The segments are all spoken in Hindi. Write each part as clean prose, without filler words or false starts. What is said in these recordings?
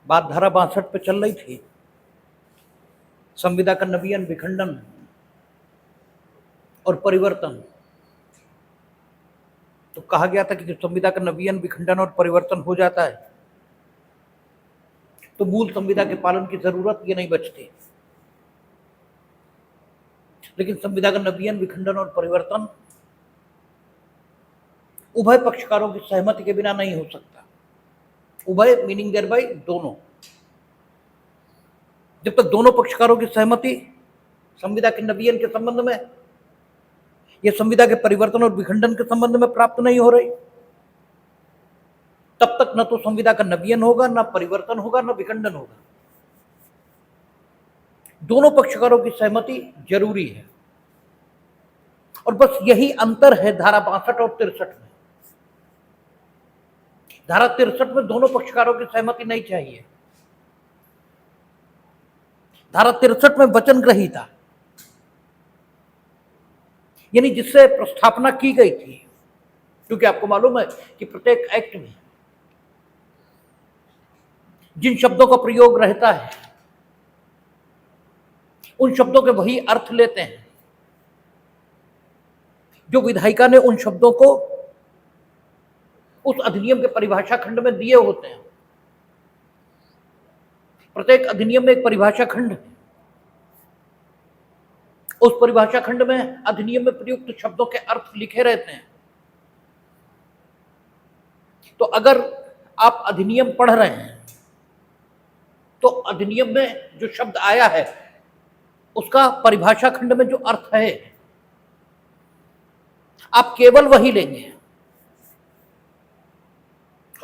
बात धारा 62 पे चल रही थी, संविदा का नवीन, विखंडन और परिवर्तन। तो कहा गया था कि जब संविदा का नवीन, विखंडन और परिवर्तन हो जाता है तो मूल संविदा के पालन की जरूरत ये नहीं बचती। लेकिन संविदा का नवीन, विखंडन और परिवर्तन उभय पक्षकारों की सहमति के बिना नहीं हो सकता। उभय मीनिंग देयर बाय दोनों। जब तक दोनों पक्षकारों की सहमति संविदा के नवीन के संबंध में या संविदा के परिवर्तन और विखंडन के संबंध में प्राप्त नहीं हो रही, तब तक न तो संविदा का नवीन होगा, न परिवर्तन होगा, न विखंडन होगा। दोनों पक्षकारों की सहमति जरूरी है। और बस यही अंतर है धारा 62 और 63 में। धारा 63 में दोनों पक्षकारों की सहमति नहीं चाहिए। धारा 63 में वचन ग्रहीता, यानी जिससे प्रस्थापना की गई थी, क्योंकि आपको मालूम है कि प्रत्येक एक्ट में जिन शब्दों का प्रयोग रहता है उन शब्दों के वही अर्थ लेते हैं जो विधायिका ने उन शब्दों को उस अधिनियम के परिभाषा खंड में दिए होते हैं। प्रत्येक अधिनियम में एक परिभाषा खंड है। उस परिभाषा खंड में अधिनियम में प्रयुक्त शब्दों के अर्थ लिखे रहते हैं। तो अगर आप अधिनियम पढ़ रहे हैं तो अधिनियम में जो शब्द आया है उसका परिभाषा खंड में जो अर्थ है आप केवल वही लेंगे।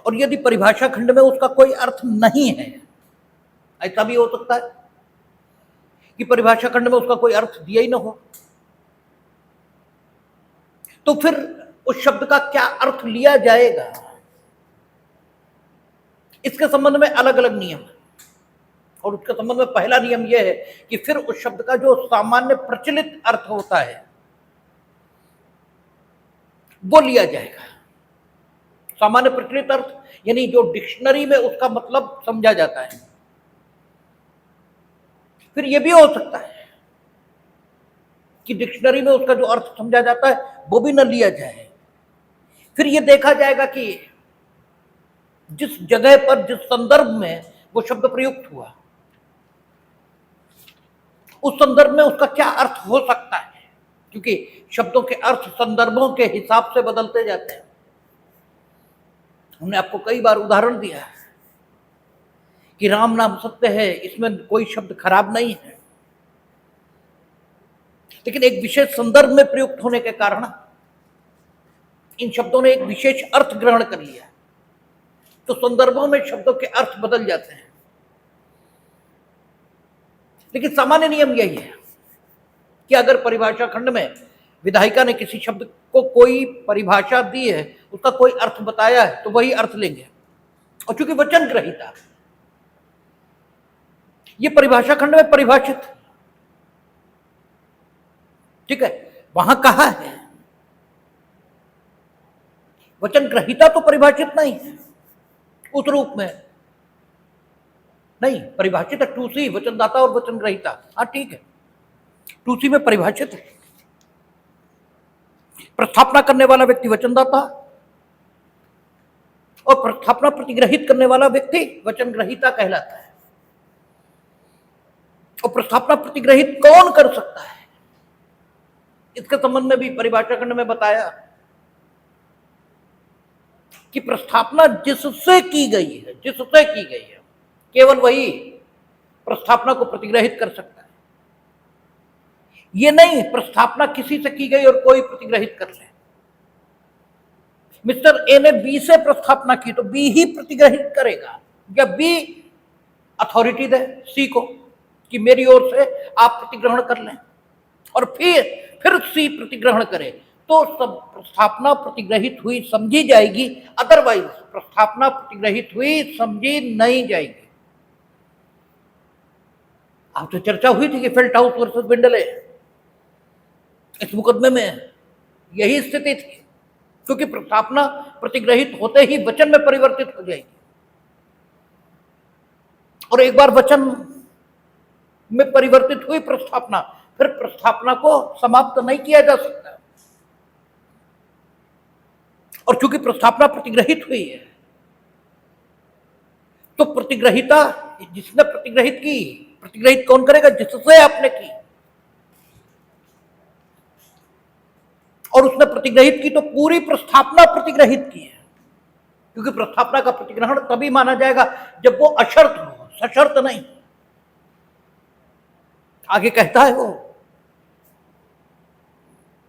और यदि परिभाषा खंड में उसका कोई अर्थ नहीं है, ऐसा भी हो सकता है कि परिभाषा खंड में उसका कोई अर्थ दिया ही ना हो, तो फिर उस शब्द का क्या अर्थ लिया जाएगा, इसके संबंध में अलग अलग नियम है। और उसके संबंध में पहला नियम यह है कि फिर उस शब्द का जो सामान्य प्रचलित अर्थ होता है वो लिया जाएगा। सामान्य प्रचलित अर्थ यानी जो डिक्शनरी में उसका मतलब समझा जाता है। फिर यह भी हो सकता है कि डिक्शनरी में उसका जो अर्थ समझा जाता है वो भी न लिया जाए। फिर यह देखा जाएगा कि जिस जगह पर, जिस संदर्भ में वो शब्द प्रयुक्त हुआ, उस संदर्भ में उसका क्या अर्थ हो सकता है, क्योंकि शब्दों के अर्थ संदर्भों के हिसाब से बदलते जाते हैं। हमने आपको कई बार उदाहरण दिया है कि राम नाम सत्य है, इसमें कोई शब्द खराब नहीं है, लेकिन एक विशेष संदर्भ में प्रयुक्त होने के कारण इन शब्दों ने एक विशेष अर्थ ग्रहण कर लिया, तो संदर्भों में शब्दों के अर्थ बदल जाते हैं। लेकिन सामान्य नियम यही है कि अगर परिभाषा खंड में विधायिका ने किसी शब्द को कोई परिभाषा दी है, उसका कोई अर्थ बताया है, तो वही अर्थ लेंगे। और चूंकि वचन ग्रहीता ये परिभाषा खंड में परिभाषित, ठीक है, वहां कहा है, वचन ग्रहीता तो परिभाषित नहीं है उस रूप में, नहीं परिभाषित है टू सी, वचनदाता और वचन ग्रहीता, हाँ ठीक है, टू सी में परिभाषित है। प्रस्थापना करने वाला व्यक्ति वचनदाता और प्रस्थापना प्रतिग्रहित करने वाला व्यक्ति वचन ग्रहीता कहलाता है। और प्रस्थापना प्रतिग्रहित कौन कर सकता है, इसके संबंध में भी परिभाषा खंड में बताया कि प्रस्थापना जिससे की गई है, जिससे की गई है, केवल वही प्रस्थापना को प्रतिग्रहित कर सकता है। ये नहीं प्रस्थापना किसी से की गई और कोई प्रतिग्रहित कर ले। मिस्टर ए ने बी से प्रस्थापना की तो बी ही प्रतिग्रहित करेगा, या बी अथॉरिटी दे सी को कि मेरी ओर से आप प्रतिग्रहण कर लें, और फिर सी प्रतिग्रहण करे, तो सब प्रस्थापना प्रतिग्रहित हुई समझी जाएगी, अदरवाइज प्रस्थापना प्रतिग्रहित हुई समझी नहीं जाएगी। आप तो चर्चा हुई थी कि फेल्ट हाउस वर्सेस बिंडले, इस मुकदमे में यही स्थिति थी, क्योंकि प्रस्थापना प्रतिग्रहित होते ही वचन में परिवर्तित हो जाएगी। और एक बार वचन में परिवर्तित हुई प्रस्थापना, फिर प्रस्थापना को समाप्त नहीं किया जा सकता। और चूंकि प्रस्थापना प्रतिग्रहित हुई है, तो प्रतिग्रहिता, जिसने प्रतिग्रहित की, प्रतिग्रहित कौन करेगा? जिससे आपने की। और उसने प्रतिग्रहित की तो पूरी प्रस्थापना प्रतिग्रहित की है, क्योंकि प्रस्थापना का प्रतिग्रहण तभी माना जाएगा जब वो अशर्त हो, सशर्त नहीं। आगे कहता है वो,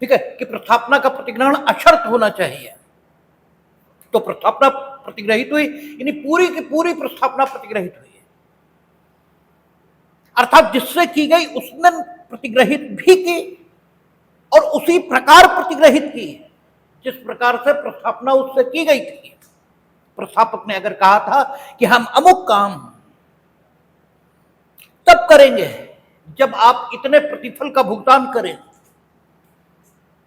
ठीक है, कि प्रस्थापना का प्रतिग्रहण अशर्त होना चाहिए। तो प्रस्थापना प्रतिग्रहित हुई, यानी पूरी की पूरी प्रस्थापना प्रतिग्रहित हुई है, अर्थात जिससे की गई उसने प्रतिग्रहित भी की और उसी प्रकार प्रतिग्रहित की जिस प्रकार से प्रस्थापना उससे की गई थी। प्रस्थापक ने अगर कहा था कि हम अमुक काम तब करेंगे जब आप इतने प्रतिफल का भुगतान करें,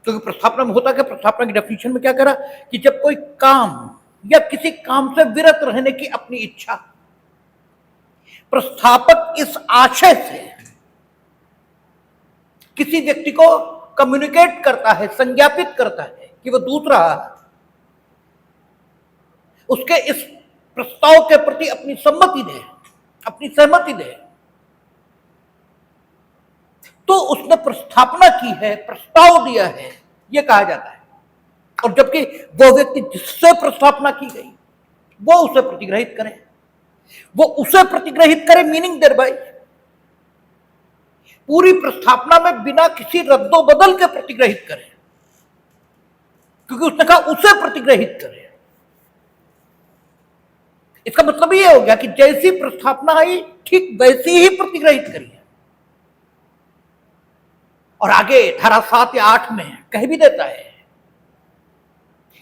क्योंकि प्रस्थापना में होता क्या, प्रस्थापना की डेफिनेशन में क्या करा कि जब कोई काम या किसी काम से विरत रहने की अपनी इच्छा, प्रस्थापक इस आशय से किसी व्यक्ति को कम्युनिकेट करता है, संज्ञापित करता है कि वह दूसरा उसके इस प्रस्ताव के प्रति अपनी सम्मति दे, अपनी सहमति दे, तो उसने प्रस्थापना की है, प्रस्ताव दिया है, यह कहा जाता है। और जबकि वो व्यक्ति जिससे प्रस्थापना की गई वो उसे प्रतिग्रहित करे, वो उसे प्रतिग्रहित करे, मीनिंग देयर बाय पूरी प्रस्थापना में बिना किसी रद्दो बदल के प्रतिग्रहित करे, क्योंकि उसने कहा उसे प्रतिग्रहित करे। इसका मतलब यह हो गया कि जैसी प्रस्थापना आई ठीक वैसी ही प्रतिग्रहित करिए। और आगे धारा 7 या 8 में कह भी देता है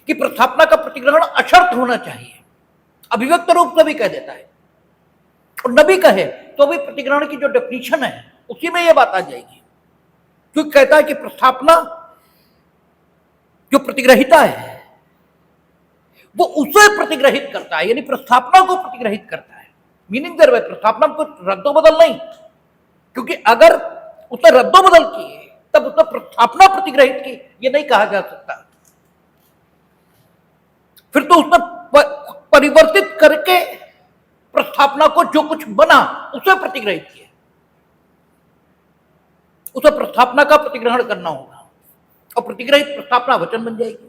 कि प्रस्थापना का प्रतिग्रहण अशर्त होना चाहिए, अभिव्यक्त रूप से भी कह देता है। और न भी कहे तो भी प्रतिग्रहण की जो डेफिनेशन है उसी में यह बात आ जाएगी, क्योंकि कहता है कि प्रस्थापना जो प्रतिग्रहिता है वो उसे प्रतिग्रहित करता है, यानी प्रस्थापना को प्रतिग्रहित करता है। मीनिंग देयर बाय प्रस्थापना को रद्दो बदल नहीं, क्योंकि अगर उसने रद्दो बदल की तब उसने प्रस्थापना प्रतिग्रहित की, यह नहीं कहा जा सकता। फिर तो उसने परिवर्तित करके प्रस्थापना को जो कुछ बना उसे प्रतिग्रहित किया, उसे प्रस्थापना का प्रतिग्रहण करना होगा और प्रतिग्रहित प्रस्थापना वचन बन जाएगी।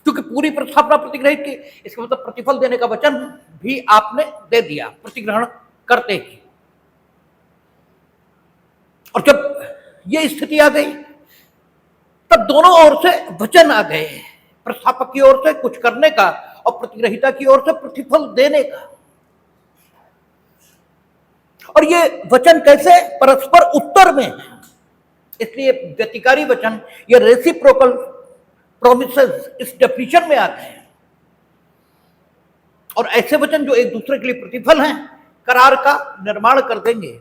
क्योंकि पूरी प्रस्थापना प्रतिग्रहित की, इसका मतलब प्रतिफल देने का वचन भी आपने दे दिया प्रतिग्रहण करते ही। और जब यह स्थिति आ गई तब दोनों ओर से वचन आ गए, प्रस्थापक की ओर से कुछ करने का और प्रतिग्रहिता की ओर से प्रतिफल देने का। और ये वचन कैसे? परस्पर उत्तर में, इसलिए व्यतिकारी वचन या रेसिप्रोकल प्रोमिसेस इस डेफिनेशन में आते हैं। और ऐसे वचन जो एक दूसरे के लिए प्रतिफल हैं, करार का निर्माण कर देंगे,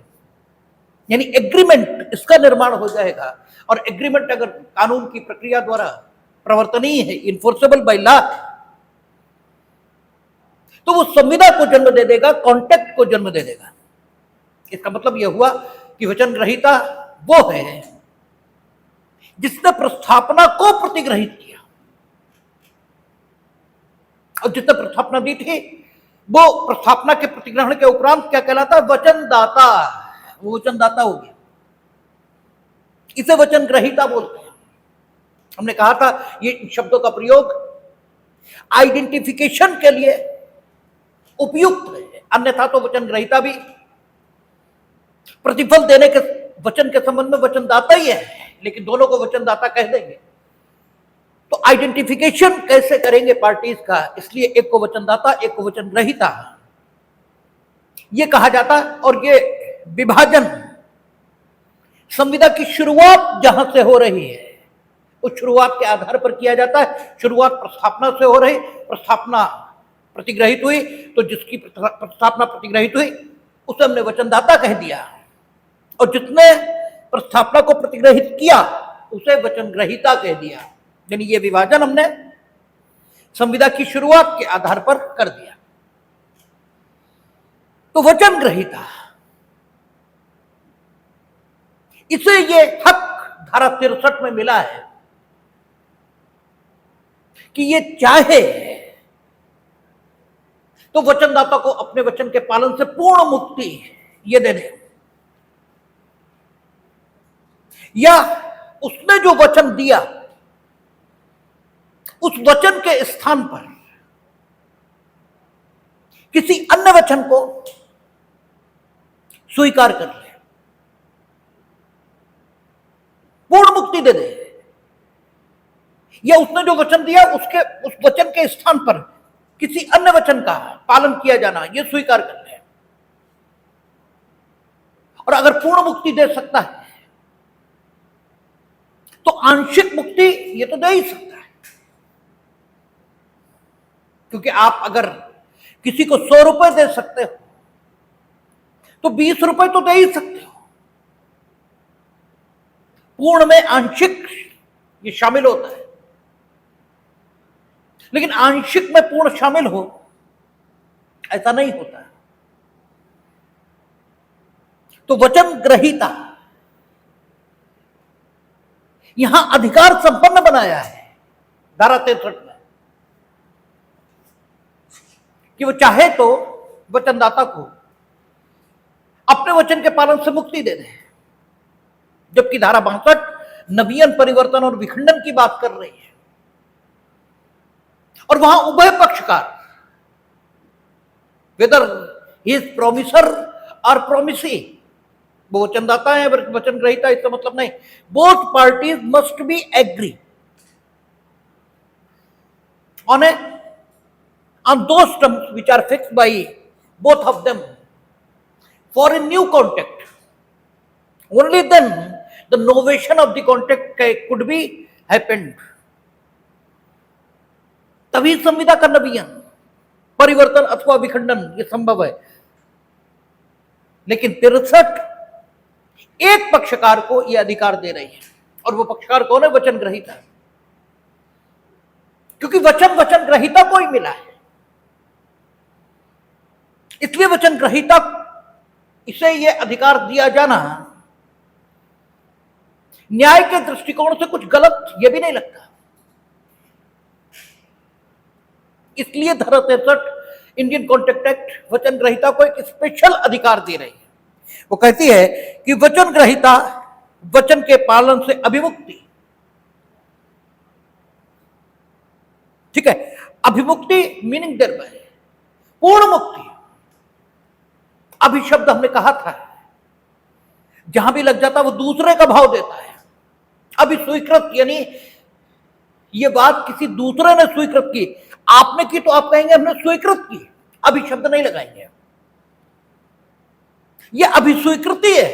यानी एग्रीमेंट, इसका निर्माण हो जाएगा। और एग्रीमेंट अगर कानून की प्रक्रिया द्वारा प्रवर्तनीय है, इन्फोर्सेबल बाय लॉ, तो वो संविदा को जन्म दे देगा, कॉन्ट्रैक्ट को जन्म दे देगा। इसका मतलब यह हुआ कि वचन ग्रहीता वो है जिसने प्रस्थापना को प्रतिग्रहित किया, और जिसने प्रस्थापना दी थी वो प्रस्थापना के प्रतिग्रहण के उपरांत क्या कहलाता है? वचनदाता। वो वचनदाता हो गया, इसे वचन ग्रहीता बोलते हैं। हमने कहा था ये शब्दों का प्रयोग आइडेंटिफिकेशन के लिए उपयुक्त है, अन्यथा तो वचन ग्रहीता भी प्रतिफल देने के वचन के संबंध में वचनदाता ही है, लेकिन दोनों को वचनदाता कह देंगे तो आइडेंटिफिकेशन कैसे करेंगे पार्टीज का? इसलिए एक को वचनदाता, एक को वचन ग्रहीता ये कहा जाता। और ये विभाजन संविदा की शुरुआत जहां से हो रही है उस शुरुआत के आधार पर किया जाता है। शुरुआत प्रस्थापना से हो रही, प्रस्थापना प्रतिग्रहित हुई, तो जिसकी प्रस्थापना प्रतिग्रहित हुई उसे हमने वचनदाता कह दिया, और जिसने प्रस्थापना को प्रतिग्रहित किया उसे वचन ग्रहीता कह दिया। यानी ये विभाजन हमने संविदा की शुरुआत के आधार पर कर दिया। तो वचन ग्रहीता, इसे ये हक धारा 63 में मिला है कि ये चाहे तो वचनदाता को अपने वचन के पालन से पूर्ण मुक्ति ये दे दे, या उसने जो वचन दिया उस वचन के स्थान पर किसी अन्य वचन को स्वीकार कर ले, पूर्ण मुक्ति दे दे, या उसने जो वचन दिया उस वचन के स्थान पर किसी अन्य वचन का पालन किया जाना यह स्वीकार कर ले। और अगर पूर्ण मुक्ति दे सकता है तो आंशिक मुक्ति ये तो दे ही सकता है, क्योंकि आप अगर किसी को 100 रुपए दे सकते हो तो 20 रुपए तो दे ही सकते हो। पूर्ण में आंशिक ये शामिल होता है, लेकिन आंशिक में पूर्ण शामिल हो ऐसा नहीं होता है। तो वचन ग्रहीता यहां अधिकार संपन्न बनाया है धारा 63 में कि वो चाहे तो वचनदाता को अपने वचन के पालन से मुक्ति दे दे, जबकि धारा 62 नवीन परिवर्तन और विखंडन की बात कर रही है, और वहां उभय पक्षकार वेदर ही इज प्रोमिसर और प्रोमिसी, वो वचनदाता है वचन ग्रहीता, इसका मतलब नहीं, both parties must be agree on those terms which are fixed by both of them for a new contract. Only then the novation of the contract could be happened. तभी संविदा का नवीन परिवर्तन अथवा विखंडन ये संभव है। लेकिन 63 एक पक्षकार को यह अधिकार दे रही है, और वो पक्षकार कौन है? वचन ग्रहीता, क्योंकि वचन ग्रहीता को ही मिला है, इसलिए वचन ग्रहीता इसे यह अधिकार दिया जाना न्याय के दृष्टिकोण से कुछ गलत यह भी नहीं लगता। इसलिए धारा 63 इंडियन कॉन्ट्रैक्ट एक्ट वचन ग्रहीता को एक स्पेशल अधिकार दे रही है। वो कहती है कि वचन ग्रहीता वचन के पालन से अभिमुक्ति, ठीक है, अभिमुक्ति मीनिंग देर बाय पूर्ण मुक्ति। अभी शब्द हमने कहा था, जहां भी लग जाता वो दूसरे का भाव देता है। अभी स्वीकृत यानी ये बात किसी दूसरे ने स्वीकृत की, आपने की तो आप कहेंगे हमने स्वीकृत की, अभी शब्द नहीं लगाएंगे। ये अभिस्वीकृति है,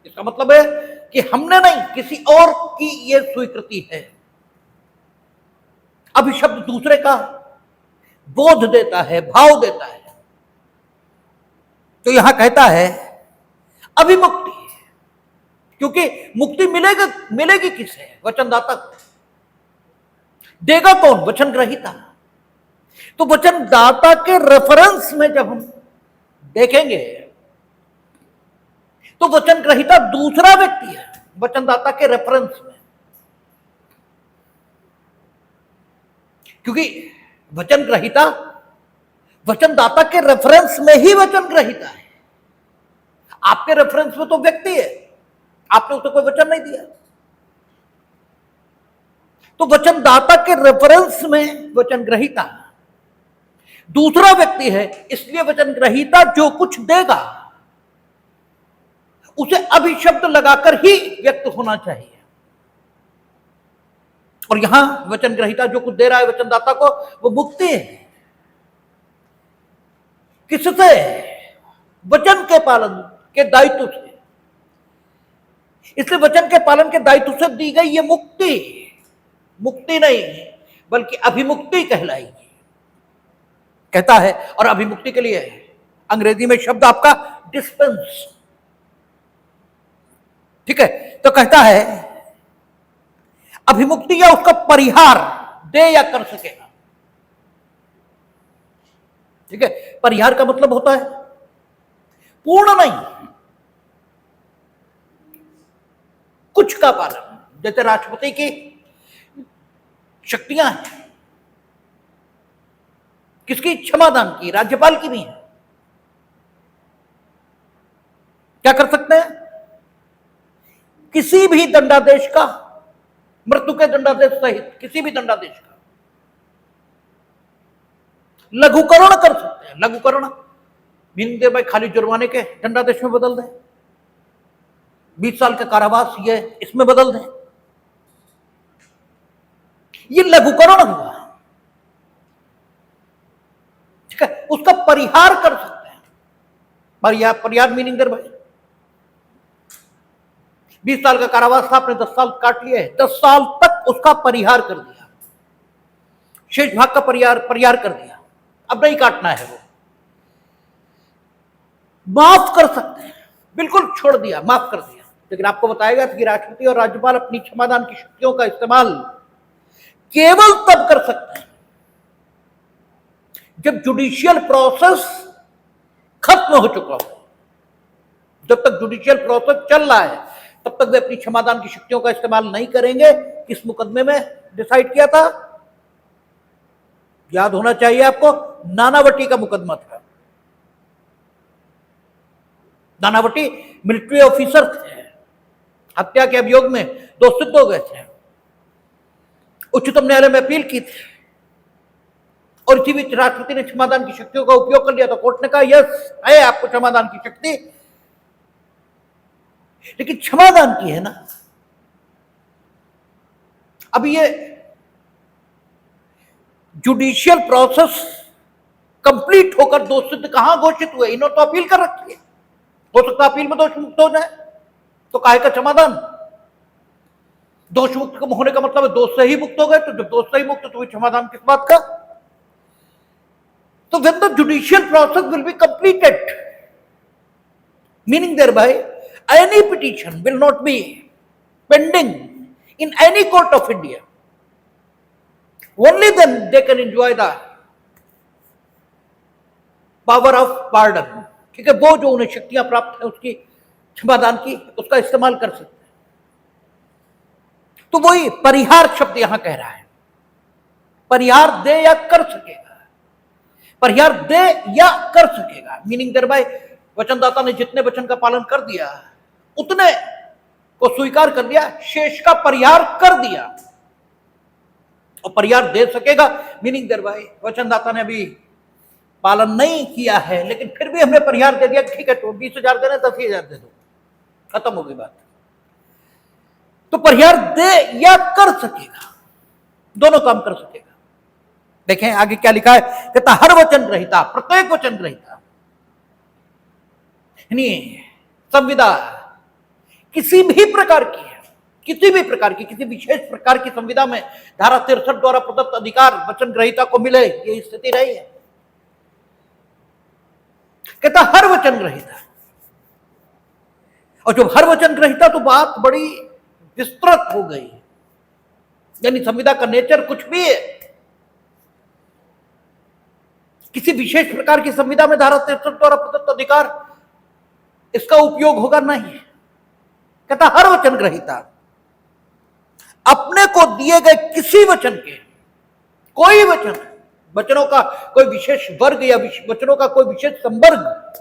इसका मतलब है कि हमने नहीं, किसी और की ये स्वीकृति है। अभी शब्द दूसरे का बोध देता है, भाव देता है। तो यहां कहता है अभिमुक्ति, क्योंकि मुक्ति मिलेगी किसे? वचनदाता को। देगा कौन? वचन ग्रहीता। तो वचनदाता के रेफरेंस में जब हम देखेंगे तो वचन ग्रहीता दूसरा व्यक्ति है वचनदाता के रेफरेंस में, क्योंकि वचन ग्रहीता वचनदाता के रेफरेंस में ही वचन ग्रहीता है। आपके रेफरेंस में तो व्यक्ति है, आपने उसे कोई वचन नहीं दिया। तो वचनदाता के रेफरेंस में वचन ग्रहीता दूसरा व्यक्ति है, इसलिए वचन ग्रहीता जो कुछ देगा उसे अभिशब्द लगाकर ही व्यक्त होना चाहिए। और यहां वचन ग्रहीता जो कुछ दे रहा है वचनदाता को, वो मुक्ति है। किससे? वचन के पालन के दायित्व से। इसलिए वचन के पालन के दायित्व से दी गई ये मुक्ति नहीं बल्कि अभिमुक्ति कहलाएगी, कहता है। और अभिमुक्ति के लिए अंग्रेजी में शब्द आपका डिस्पेंस, ठीक है। तो कहता है अभिमुक्ति या उसका परिहार दे या कर सकेगा, ठीक है। परिहार का मतलब होता है पूर्ण नहीं, कुछ का पालन। जैसे राष्ट्रपति की शक्तियां हैं, किसकी? क्षमादान की, राज्यपाल की भी है। क्या कर सकते हैं? किसी भी दंडादेश का, मृत्यु के दंडादेश सहित किसी भी दंडादेश का लघुकरण कर सकते हैं। लघुकरण मीनिंग देर भाई खाली जुर्माने के दंडादेश में बदल दें, 20 साल का कारावास ये इसमें बदल दें, ये लघुकरण हुआ, ठीक है। उसका परिहार कर सकते हैं। परिहार मीनिंग देर भाई 20 साल का कारावास था, आपने 10 साल काट लिए, 10 साल तक उसका परिहार कर दिया, शेष भाग का परिहार कर दिया, अब नहीं काटना है, वो माफ कर सकते हैं, बिल्कुल छोड़ दिया, माफ कर दिया। लेकिन आपको बताएगा कि राष्ट्रपति और राज्यपाल अपनी क्षमादान की शक्तियों का इस्तेमाल केवल तब कर सकते हैं जब जुडिशियल प्रोसेस खत्म हो चुका हो। जब तक जुडिशियल प्रोसेस चल रहा है तब तक वे अपनी क्षमादान की शक्तियों का इस्तेमाल नहीं करेंगे। किस मुकदमे में डिसाइड किया था? याद होना चाहिए आपको, नानावटी का मुकदमा था। नानावटी मिलिट्री ऑफिसर थे, हत्या के अभियोग में 2 सिद्ध हो गए थे, उच्चतम न्यायालय में अपील की थी और इसी बीच राष्ट्रपति ने क्षमादान की शक्तियों का उपयोग कर लिया। तो कोर्ट ने कहा यस है आपको क्षमादान की शक्ति, लेकिन क्षमादान की है ना। अब ये जुडिशियल प्रोसेस कंप्लीट होकर दोष सिद्ध कहां घोषित हुए? इन्होंने तो अपील कर रखी है, हो सकता है अपील में दोष मुक्त हो जाए, तो काहे का क्षमादान? दोष मुक्त होने का मतलब है दोष से ही मुक्त हो गए, तो जब दोष से ही मुक्त तो क्षमादान किस बात का? तो when the judicial process will be completed, meaning thereby any petition will not be pending in any court of India, only then they can enjoy the power of pardon। ठीक है, वो जो उन्हें शक्तियां प्राप्त है उसकी क्षमादान की, उसका इस्तेमाल कर सकते हैं। तो वही परिहार शब्द यहां कह रहा है, परिहार दे या कर सकेगा, परिहार दे या कर सकेगा, मीनिंग देयर बाय वचनदाता ने जितने वचन का पालन कर दिया उतने को स्वीकार कर लिया, शेष का परिहार कर दिया और परिहार दे सकेगा, मीनिंग देयर बाय वचनदाता ने अभी पालन नहीं किया है लेकिन फिर भी हमने परिहार दे दिया, ठीक है, तो 20,000 देना 10,000 दे दो, खत्म हो गई बात। तो परिहार दे या कर सकेगा, दोनों काम कर सकेगा। देखें आगे क्या लिखा है, कहता हर वचन ग्रहीता, प्रत्येक वचन ग्रहीता, संविदा किसी भी प्रकार की है, किसी भी प्रकार की, किसी विशेष प्रकार की संविदा में धारा 63 द्वारा प्रदत्त अधिकार वचन ग्रहीता को मिले, ये स्थिति रही है। कहता हर वचन ग्रहीता, और जब हर वचन ग्रहीता तो बात बड़ी विस्तृत हो गई, यानी संविदा का नेचर कुछ भी है, किसी विशेष प्रकार की संविदा में धारा 63 द्वारा प्रदत्त अधिकार इसका उपयोग होगा नहीं। कहता हर वचन ग्रहीता अपने को दिए गए किसी वचन के, कोई वचन, वचनों का कोई विशेष वर्ग या वचनों का कोई विशेष संवर्ग,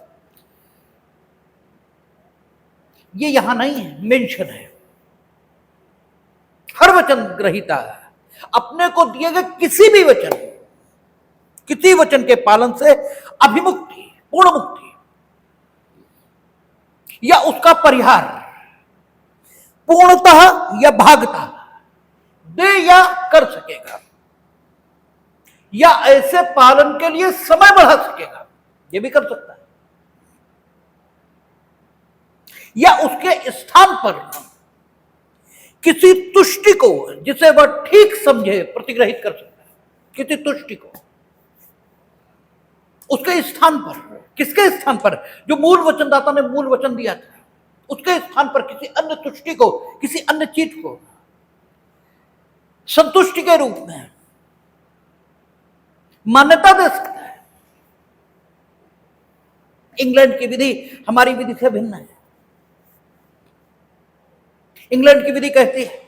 ये यहां नहीं है, मेंशन है। हर वचन ग्रहीता अपने को दिए गए किसी भी वचन, किसी वचन के पालन से अभिमुक्ति, पूर्ण मुक्ति या उसका परिहार पूर्णतः या भागतः दे या कर सकेगा, या ऐसे पालन के लिए समय बढ़ा सकेगा, ये भी कर सकता है, या उसके स्थान पर किसी तुष्टि को जिसे वह ठीक समझे प्रतिग्रहित कर सकता है, किसी तुष्टि को उसके स्थान पर, किसके स्थान पर? जो मूल वचनदाता ने मूल वचन दिया था उसके स्थान पर किसी अन्य तुष्टि को, किसी अन्य चीज को संतुष्टि के रूप में मान्यता दे सकता है। इंग्लैंड की विधि हमारी विधि से भिन्न है। इंग्लैंड की विधि कहती है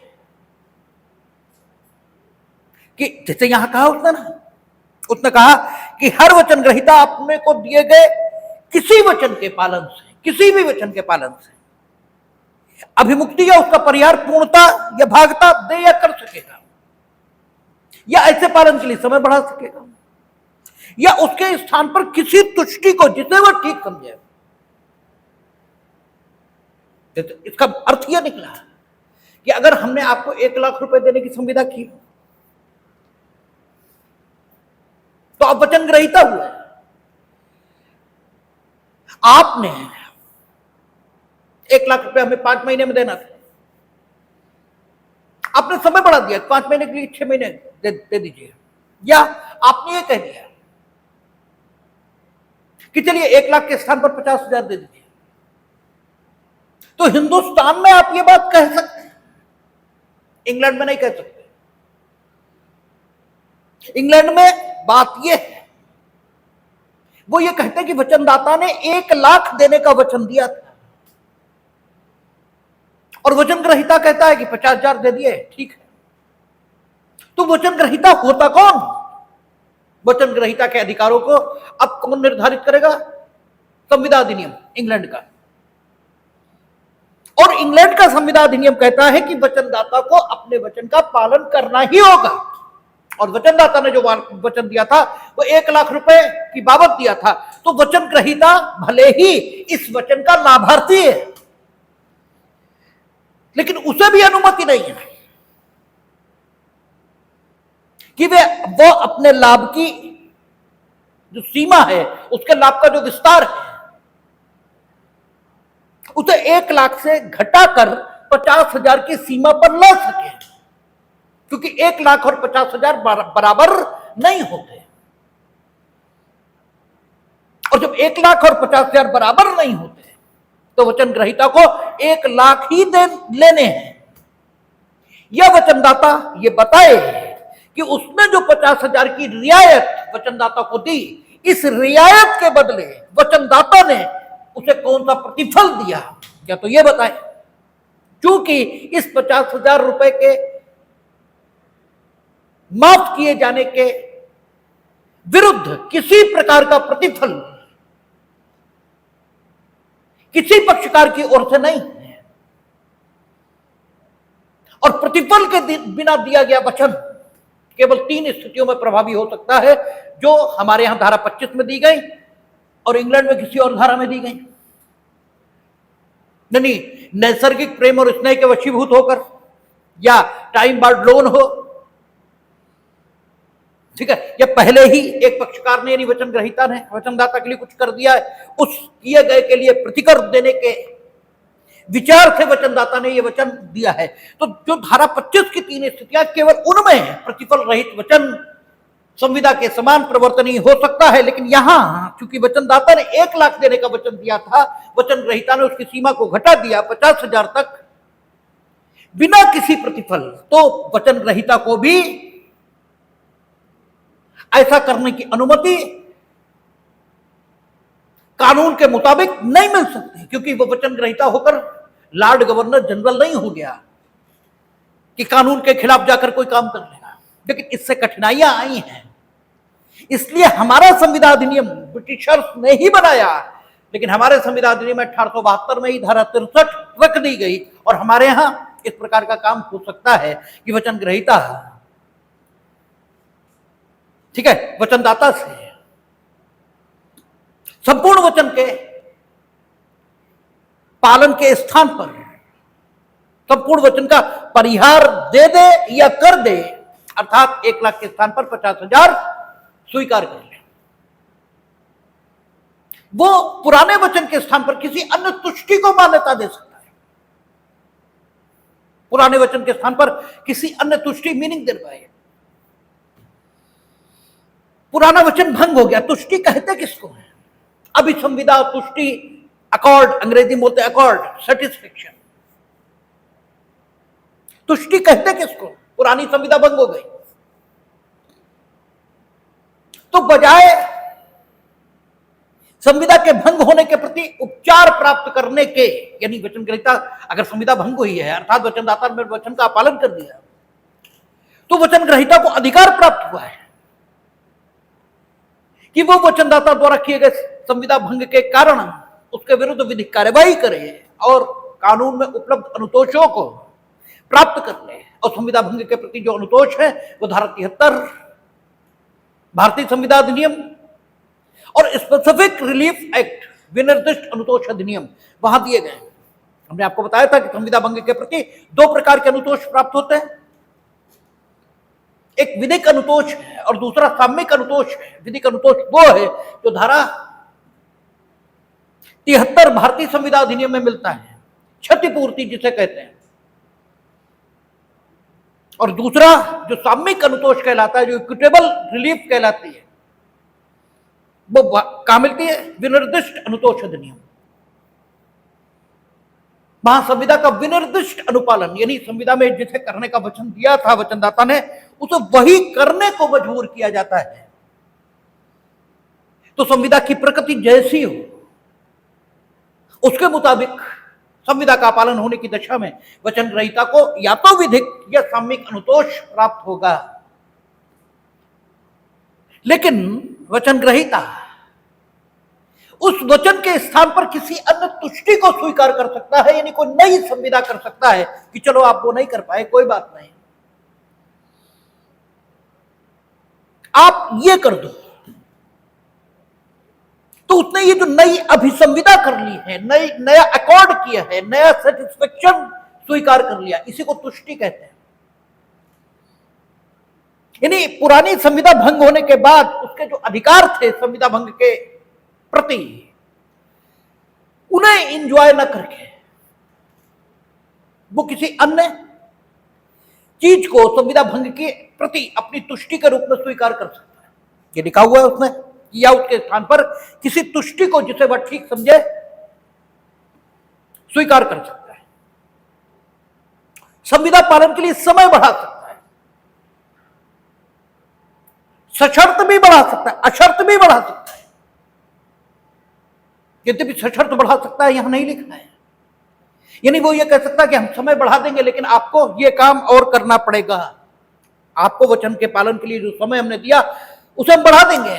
कि जैसे यहां कहा उसने कहा कि हर वचन ग्रहीता अपने को दिए गए किसी वचन के पालन से, किसी भी वचन के पालन से अभिमुक्ति या उसका परिहार पूर्णता या भागता दे या कर सकेगा, या ऐसे पालन के लिए समय बढ़ा सकेगा, या उसके स्थान पर किसी तुष्टि को जिसे वह ठीक समझे। इसका अर्थ यह निकला कि अगर हमने आपको 1 लाख रुपए देने की संविदा की तो आप वचन ग्रहीता हुए। आपने 1 लाख रुपए हमें 5 महीने में देना था, आपने समय बढ़ा दिया 5 महीने के लिए 6 महीने दे दीजिए, या आपने ये कह दिया कि चलिए 1 लाख के स्थान पर 50,000 दे दीजिए। तो हिंदुस्तान में आप ये बात कह सकते हैं, इंग्लैंड में नहीं कह सकते। इंग्लैंड में बात यह है, वो ये कहते हैं कि वचनदाता ने 1 लाख देने का वचन दिया था और वचन ग्रहीता कहता है कि 50,000 दे दिए, ठीक है। तो वचन ग्रहीता होता कौन? वचन ग्रहीता के अधिकारों को अब कौन निर्धारित करेगा? संविदा अधिनियम इंग्लैंड का। और इंग्लैंड का संविदा अधिनियम कहता है कि वचनदाता को अपने वचन का पालन करना ही होगा। और वचनदाता ने जो वचन दिया था वो 1 लाख रुपए की बाबत दिया था, तो वचन ग्रहीता भले ही इस वचन का लाभार्थी है, लेकिन उसे भी अनुमति नहीं है कि वो अपने लाभ की जो सीमा है, उसके लाभ का जो विस्तार है, उसे 1 लाख से घटाकर 50,000 की सीमा पर ला सके, क्योंकि 1 लाख और 50,000 बराबर नहीं होते। और जब 1 लाख और 50,000 बराबर नहीं होते तो वचन ग्रहीता को 1 लाख ही लेने हैं। यह वचनदाता ये बताए कि उसने जो 50,000 की रियायत वचनदाता को दी, इस रियायत के बदले वचनदाता ने उसे कौन सा प्रतिफल दिया, क्या तो यह बताए। क्योंकि इस 50,000 रुपए के माफ किए जाने के विरुद्ध किसी प्रकार का प्रतिफल किसी पक्षकार की ओर से नहीं है, और प्रतिफल के बिना दिया गया वचन केवल 3 स्थितियों में प्रभावी हो सकता है, जो हमारे यहां धारा 25 में दी गई और इंग्लैंड में किसी और धारा में दी गई। नहीं, नैसर्गिक प्रेम और स्नेह के वशीभूत होकर, या टाइम बार्ड लोन हो, ठीक है, या पहले ही एक पक्षकार ने यानी वचन ग्रहीता ने वचनदाता के लिए कुछ कर दिया है, उस किए गए के लिए प्रतिकर देने के विचार से वचनदाता ने यह वचन दिया है। तो जो धारा 25 की 3 स्थितियां केवल उनमें है प्रतिफल रहित वचन संविदा के समान प्रवर्तनीय हो सकता है, लेकिन यहां चूंकि वचनदाता ने 1 लाख देने का वचन दिया था, वचन ग्रहीता ने उसकी सीमा को घटा दिया 50,000 तक बिना किसी प्रतिफल, तो वचन ग्रहीता को भी ऐसा करने की अनुमति कानून के मुताबिक नहीं मिल सकती, क्योंकि वो वचन ग्रहीता होकर लॉर्ड गवर्नर जनरल नहीं हो गया कि कानून के खिलाफ जाकर कोई काम कर लेगा। लेकिन इससे कठिनाइयां आई हैं, इसलिए हमारा संविदा अधिनियम ब्रिटिशर्स ने ही बनाया, लेकिन हमारे संविदा अधिनियम 1872 में ही धारा 63 रख दी गई, और हमारे यहां इस प्रकार का काम हो सकता है कि वचन ग्रहीता, ठीक है, वचनदाता से संपूर्ण वचन के पालन के स्थान पर संपूर्ण वचन का परिहार दे दे या कर दे, अर्थात 1 लाख के स्थान पर 50,000 स्वीकार कर ले। वो पुराने वचन के स्थान पर किसी अन्य तुष्टि को मान्यता दे सकता है। पुराने वचन के स्थान पर किसी अन्य तुष्टि मीनिंग दे पाए। पुराना वचन भंग हो गया, तुष्टि कहते किसको है? अभिसंविदा, तुष्टि, अकॉर्ड, अंग्रेजी में बोलते हैं अकॉर्ड, सेटिस्फेक्शन। तुष्टि कहते किसको? पुरानी संविदा भंग हो गई, तो बजाय संविदा के भंग होने के प्रति उपचार प्राप्त करने के, यानी वचन ग्रहीता अगर संविदा भंग हुई है अर्थात वचनदाता ने वचन का पालन कर दिया तो वचन ग्रहीता को अधिकार प्राप्त हुआ है कि वो वचनदाता द्वारा किए गए संविदा भंग के कारण उसके विरुद्ध विधिक कार्यवाही करे और कानून में उपलब्ध अनुतोषों को प्राप्त कर ले। और संविदा भंग के प्रति जो अनुतोष है वो धारा 73 भारतीय संविदा अधिनियम और स्पेसिफिक रिलीफ एक्ट विनिर्दिष्ट अनुतोष अधिनियम वहां दिए गए। हमने आपको बताया था कि संविदा भंग के प्रति दो प्रकार के अनुतोष प्राप्त होते हैं, एक विधिक अनुतोष है और दूसरा साम्यिक अनुतोष है। विधिक अनुतोष वो है जो धारा 73 भारतीय संविदा अधिनियम में मिलता है, क्षतिपूर्ति जिसे कहते हैं, और दूसरा जो साम्यिक अनुतोष कहलाता है, जो इक्विटेबल रिलीफ कहलाती है, वो कहां मिलती है? विनिर्दिष्ट अनुतोष अधिनियम। वहां संविदा का विनिर्दिष्ट अनुपालन, यानी संविदा में जिसे करने का वचन दिया था वचनदाता ने, उसे वही करने को मजबूर किया जाता है। तो संविदा की प्रकृति जैसी हो उसके मुताबिक संविदा का पालन होने की दशा में वचन ग्रहीता को या तो विधिक या साम्यिक अनुतोष प्राप्त होगा। लेकिन वचन ग्रहीता उस वचन के स्थान पर किसी अन्य तुष्टि को स्वीकार कर सकता है, यानी कोई नई संविदा कर सकता है कि चलो आप वो नहीं कर पाए, कोई बात नहीं, आप ये कर दो। तो उसने ये जो नई अभिसंविदा कर ली है, नया अकॉर्ड किया है, नया सेटिस्फेक्शन स्वीकार कर लिया, इसी को तुष्टि कहते हैं। यानी पुरानी संविदा भंग होने के बाद उसके जो अधिकार थे संविदा भंग के प्रति, उन्हें एंजॉय न करके वो किसी अन्य चीज को संविदा भंग के प्रति अपनी तुष्टि के रूप में स्वीकार कर सकता है। ये लिखा हुआ है उसमें, या उसके स्थान पर किसी तुष्टि को जिसे वह ठीक समझे स्वीकार कर सकता है। संविदा पालन के लिए समय बढ़ा सकता है, सशर्त भी बढ़ा सकता है, अशर्त भी बढ़ा सकता है। यद्यपि सशर्त बढ़ा सकता है यहां नहीं लिखा है, यानी वो ये कह सकता है कि हम समय बढ़ा देंगे लेकिन आपको ये काम और करना पड़ेगा, आपको वचन के पालन के लिए जो समय हमने दिया उसे हम बढ़ा देंगे,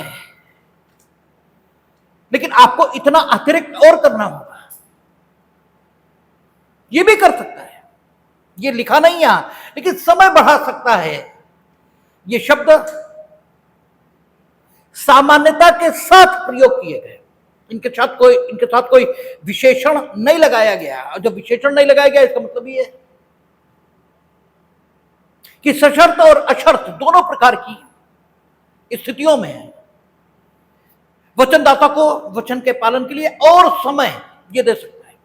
लेकिन आपको इतना अतिरिक्त और करना होगा। ये भी कर सकता है, ये लिखा नहीं यहां, लेकिन समय बढ़ा सकता है। ये शब्द सामान्यता के साथ प्रयोग किए गए, इनके साथ कोई विशेषण नहीं लगाया गया। और जब विशेषण नहीं लगाया गया इसका मतलब ये है कि सशर्त और अशर्त दोनों प्रकार की स्थितियों में वचनदाता को वचन के पालन के लिए और समय ये दे सकता है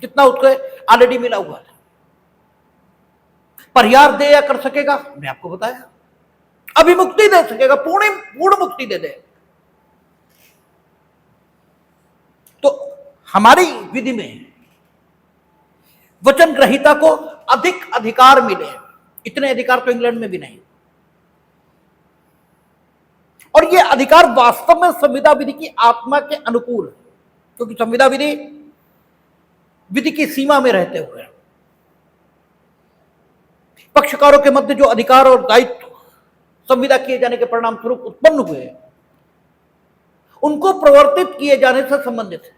जितना उसको ऑलरेडी मिला हुआ था। परिहार दे या कर सकेगा, हमने आपको बताया, अभिमुक्ति दे सकेगा, पूर्ण मुक्ति दे दे। तो हमारी विधि में वचन ग्रहीता को अधिक अधिकार मिले, इतने अधिकार तो इंग्लैंड में भी नहीं, और ये अधिकार वास्तव में संविदा विधि की आत्मा के अनुकूल है, क्योंकि संविदा विधि की सीमा में रहते हुए पक्षकारों के मध्य जो अधिकार और दायित्व संविदा किए जाने के परिणाम स्वरूप उत्पन्न हुए उनको प्रवर्तित किए जाने से संबंधित है।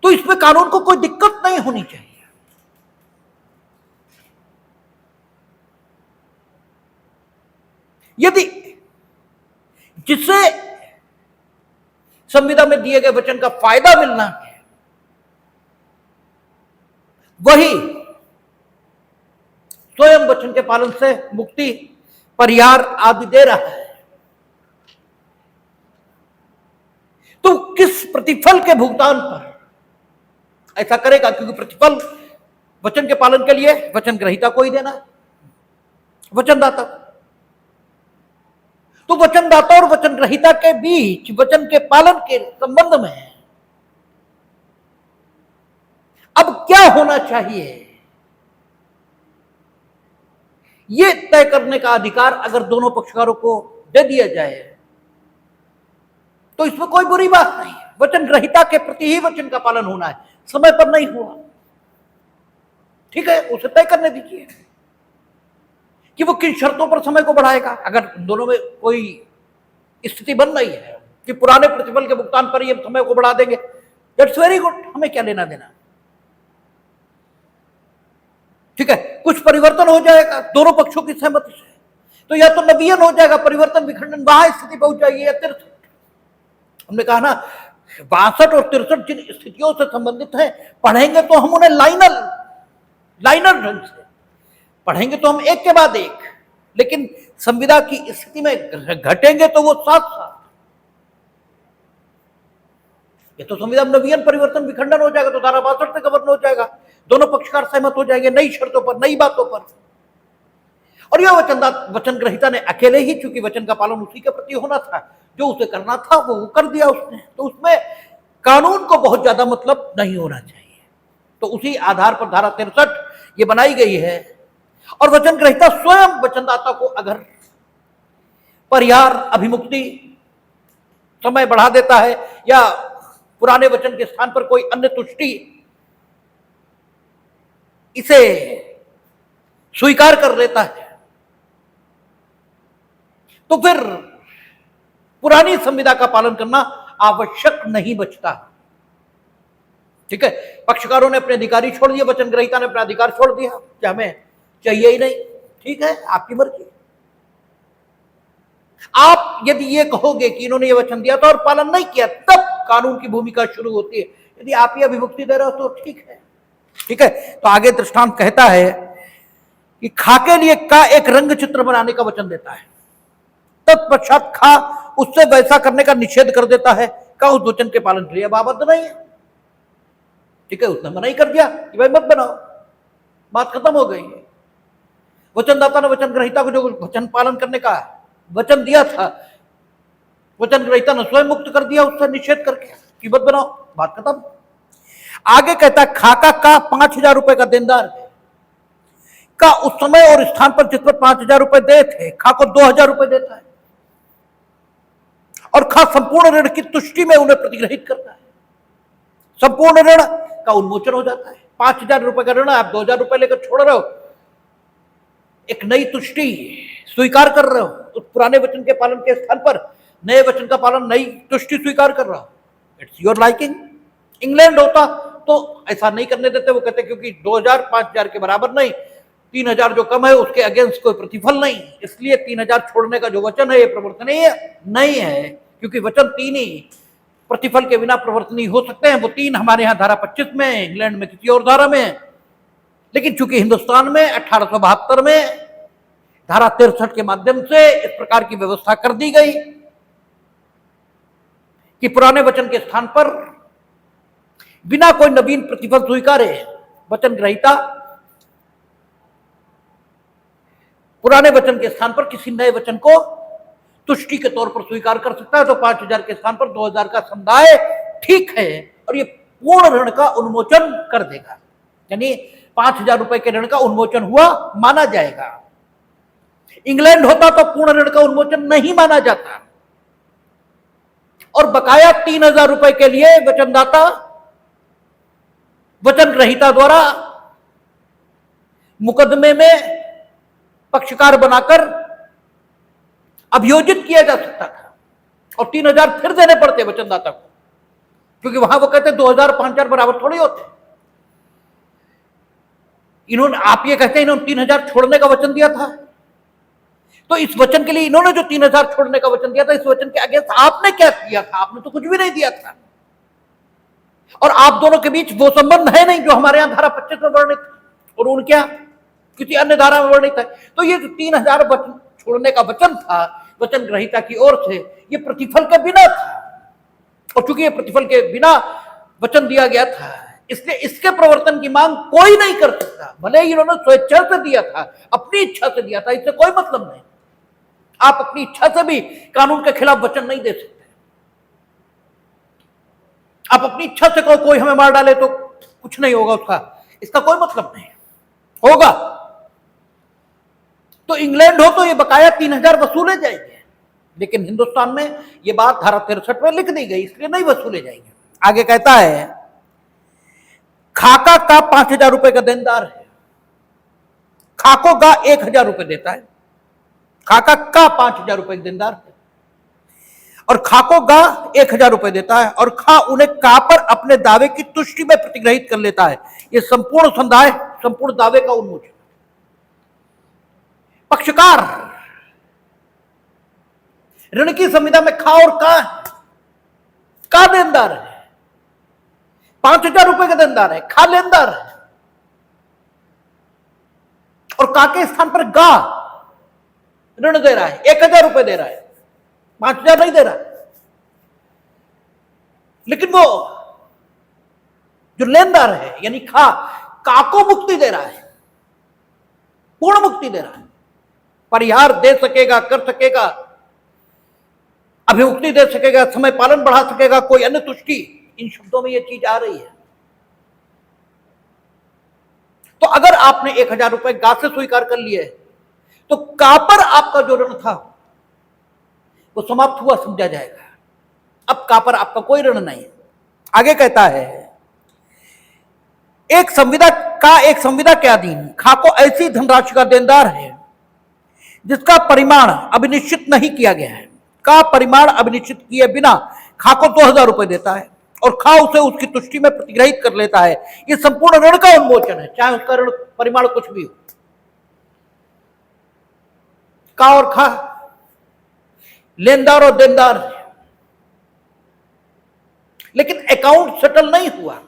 तो इसमें कानून को कोई दिक्कत नहीं होनी चाहिए। यदि जिससे संविदा में दिए गए वचन का फायदा मिलना है वही स्वयं वचन के पालन से मुक्ति, परिहार आदि दे रहा है, तो किस प्रतिफल के भुगतान पर ऐसा करेगा? क्योंकि प्रतिफल वचन के पालन के लिए वचन ग्रहीता को ही देना है, वचनदाता। तो वचनदाता और वचन ग्रहीता के बीच वचन के पालन के संबंध में अब क्या होना चाहिए, यह तय करने का अधिकार अगर दोनों पक्षकारों को दे दिया जाए तो इसमें कोई बुरी बात नहीं, वचन ग्रहीता के प्रति ही वचन का पालन होना है, समय पर नहीं हुआ, ठीक है, उसे तय करने दीजिए कि वो किन शर्तों पर समय को बढ़ाएगा। अगर दोनों में कोई स्थिति बन रही है कि पुराने प्रतिफल के भुगतान पर ये समय को बढ़ा देंगे, दैट्स वेरी गुड, हमें क्या लेना देना, ठीक है। कुछ परिवर्तन हो जाएगा दोनों पक्षों की सहमति से, तो या तो नवीन हो जाएगा, परिवर्तन विखंडन, वहां स्थिति पहुंच जाएगी, या 63। हमने कहा ना 62 और 63 जिन स्थितियों से संबंधित है, पढ़ेंगे तो हम उन्हें लाइनर ढंग से पढ़ेंगे, तो हम एक के बाद एक, लेकिन संविदा की स्थिति में घटेंगे तो वो साथ साथ, ये तो संविदा में नवीन परिवर्तन विखंडन हो जाएगा तो धारा 62 से गवर्न हो जाएगा, दोनों पक्षकार सहमत हो जाएंगे नई शर्तों पर, नई बातों पर। और यह वचन ग्रहीता ने अकेले ही, चूंकि वचन का पालन उसी के प्रति होना था, जो उसे करना था वो कर दिया उसने, तो उसमें कानून को बहुत ज्यादा मतलब नहीं होना चाहिए। तो उसी आधार पर धारा 63 ये बनाई गई है। और वचन ग्रहीता स्वयं वचनदाता को अगर परिहार, अभिमुक्ति, समय बढ़ा देता है या पुराने वचन के स्थान पर कोई अन्य तुष्टि इसे स्वीकार कर लेता है, तो फिर पुरानी संविदा का पालन करना आवश्यक नहीं बचता, ठीक है। पक्षकारों ने अपने अधिकारी छोड़ दिए, वचन ग्रहीता ने अपना अधिकार छोड़ दिया कि हमें चाहिए ही नहीं, ठीक है, आपकी मर्जी। आप यदि ये कहोगे कि इन्होंने ये वचन दिया था और पालन नहीं किया, तब कानून की भूमिका शुरू होती है। यदि आप ये अभिमुक्ति दे रहे हो तो ठीक है, ठीक है। तो आगे दृष्टांत कहता है कि खा के लिए का एक रंग चित्र बनाने का वचन देता है, तत्पश्चात खा उससे वैसा करने का निषेध कर देता है, का उस वचन के पालन के लिए बाबद्ध नहीं है, ठीक है। उसने मना ही कर दिया कि भाई मत बनाओ, बात खत्म हो गई है। वचनदाता ने वचन ग्रहीता को जो वचन पालन करने का वचन दिया था, वचन ग्रहीता ने स्वयं मुक्त कर दिया उससे निषेध करके कि मत बनाओ, बात खत्म। आगे कहता है खाका का 5,000 रुपए का देनदार का उस समय और स्थान पर जिस पर 5,000 रुपए दे थे, खा को 2,000 रुपए देता है और खा संपूर्ण ऋण की तुष्टि में उन्हें प्रतिग्रहित करता है, संपूर्ण ऋण का उन्मोचन हो जाता है। 5,000 रुपए का ऋण आप 2,000 रुपए लेकर छोड़ रहे हो, एक नई तुष्टि स्वीकार कर रहे हो, उस पुराने वचन के पालन के स्थान पर नए वचन का पालन, नई तुष्टि स्वीकार कर रहा हो, इट्स योर लाइकिंग। इंग्लैंड होता तो ऐसा नहीं करने देते, वो कहते क्योंकि 2,000 5,000 के बराबर नहीं, 3,000 जो कम है उसके अगेंस्ट कोई प्रतिफल नहीं, इसलिए 3,000 छोड़ने का जो वचन है ये प्रवर्तनीय नहीं है, क्योंकि वचन 3 ही प्रतिफल के बिना प्रवर्तनीय हो सकते हैं। वो 3 हमारे यहाँ धारा 25 में, इंग्लैंड में किसी और धारा में, लेकिन चूंकि हिंदुस्तान में 1872 में धारा 63 के माध्यम से इस प्रकार की व्यवस्था कर दी गई कि पुराने वचन के स्थान पर बिना कोई नवीन प्रतिफल स्वीकारे वचन ग्रहीता पुराने वचन के स्थान पर किसी नए वचन को तुष्टि के तौर पर स्वीकार कर सकता है। तो 5,000 के स्थान पर 2,000 का समुदाय ठीक है, और ये पूर्ण ऋण का उन्मोचन कर देगा, यानी 5,000 रुपए के ऋण का उन्मोचन हुआ माना जाएगा। इंग्लैंड होता तो पूर्ण ऋण का उन्मोचन नहीं माना जाता, और बकाया 3,000 रुपए के लिए वचनदाता वचन ग्रहीता द्वारा मुकदमे में पक्षकार बनाकर अभियोजित किया जा सकता था, और 3,000 फिर देने पड़ते वचनदाता को, क्योंकि वहां वो कहते 2,000 5,000 बराबर थोड़ी होते। इन्होंने, आप ये कहते हैं इन्होंने 3,000 छोड़ने का वचन दिया था, तो इस वचन के लिए इन्होंने जो 3,000 छोड़ने का वचन दिया था, इस वचन के अगेंस्ट आपने क्या किया था? आपने तो कुछ भी नहीं दिया था, और आप दोनों के बीच वो संबंध है नहीं जो हमारे यहां धारा 25 में वर्णित और उनके यहां किसी अन्य धारा में वर्णित है। तो ये जो 3,000 वचन छोड़ने का वचन था वचन ग्रहीता की ओर से, ये प्रतिफल के बिना था, और चूंकि ये प्रतिफल के बिना वचन दिया गया था, इसलिए इसके प्रवर्तन की मांग कोई नहीं कर सकता, भले ही इन्होंने स्वेच्छा से दिया था, अपनी इच्छा से दिया था, इससे कोई मतलब नहीं। आप अपनी इच्छा से भी कानून के खिलाफ वचन नहीं दे सकते। आप अपनी इच्छा से कहो कोई हमें मार डाले तो कुछ नहीं होगा उसका, इसका कोई मतलब नहीं होगा। तो इंग्लैंड हो तो ये बकाया 3,000 वसूले जाएंगे, लेकिन हिंदुस्तान में ये बात धारा 63 में लिख दी गई, इसलिए नहीं वसूले जाएंगे। आगे कहता है खाका का 5,000 रुपए का देनदार है, खाको का 1,000 रुपए देता है, खाका का 5,000 रुपए का देनदार है और खाको गा 1,000 रुपए देता है और खा उन्हें का पर अपने दावे की तुष्टि में प्रतिग्रहित कर लेता है। यह संपूर्ण संदाय संपूर्ण दावे का उन्मोचन। पक्षकार ऋण की संविदा में खा और का देनदार है, 5,000 रुपए का देनदार है, खा लेनदार है और का के स्थान पर गा ऋण दे रहा है, 1,000 रुपए दे रहा है, 5,000 नहीं दे रहा। लेकिन वो जो लेनदार है यानी का को मुक्ति दे रहा है, पूर्ण मुक्ति दे रहा है, परिहार दे सकेगा, कर सकेगा, अभिमुक्ति दे सकेगा, समय पालन बढ़ा सकेगा, कोई अन्य तुष्टि, इन शब्दों में यह चीज आ रही है। तो अगर आपने 1,000 रुपए गा से स्वीकार कर लिए तो का पर आपका जो ऋण था वो समाप्त हुआ समझा जाएगा। अब का पर आपका कोई ऋण नहीं। आगे कहता है एक संविदा के अधीन खा को ऐसी धनराशि का देनदार है जिसका परिमाण अभिनिश्चित नहीं किया गया है। का परिमाण अभिनिश्चित किए बिना खा को 2,000 रुपए देता है और खा उसे उसकी तुष्टि में प्रतिग्रहित कर लेता है। यह संपूर्ण ऋण का उन्मोचन है, चाहे उसका ऋण परिमाण कुछ भी हो। का और खा लेनदार और देनदार, लेकिन अकाउंट सेटल नहीं हुआ।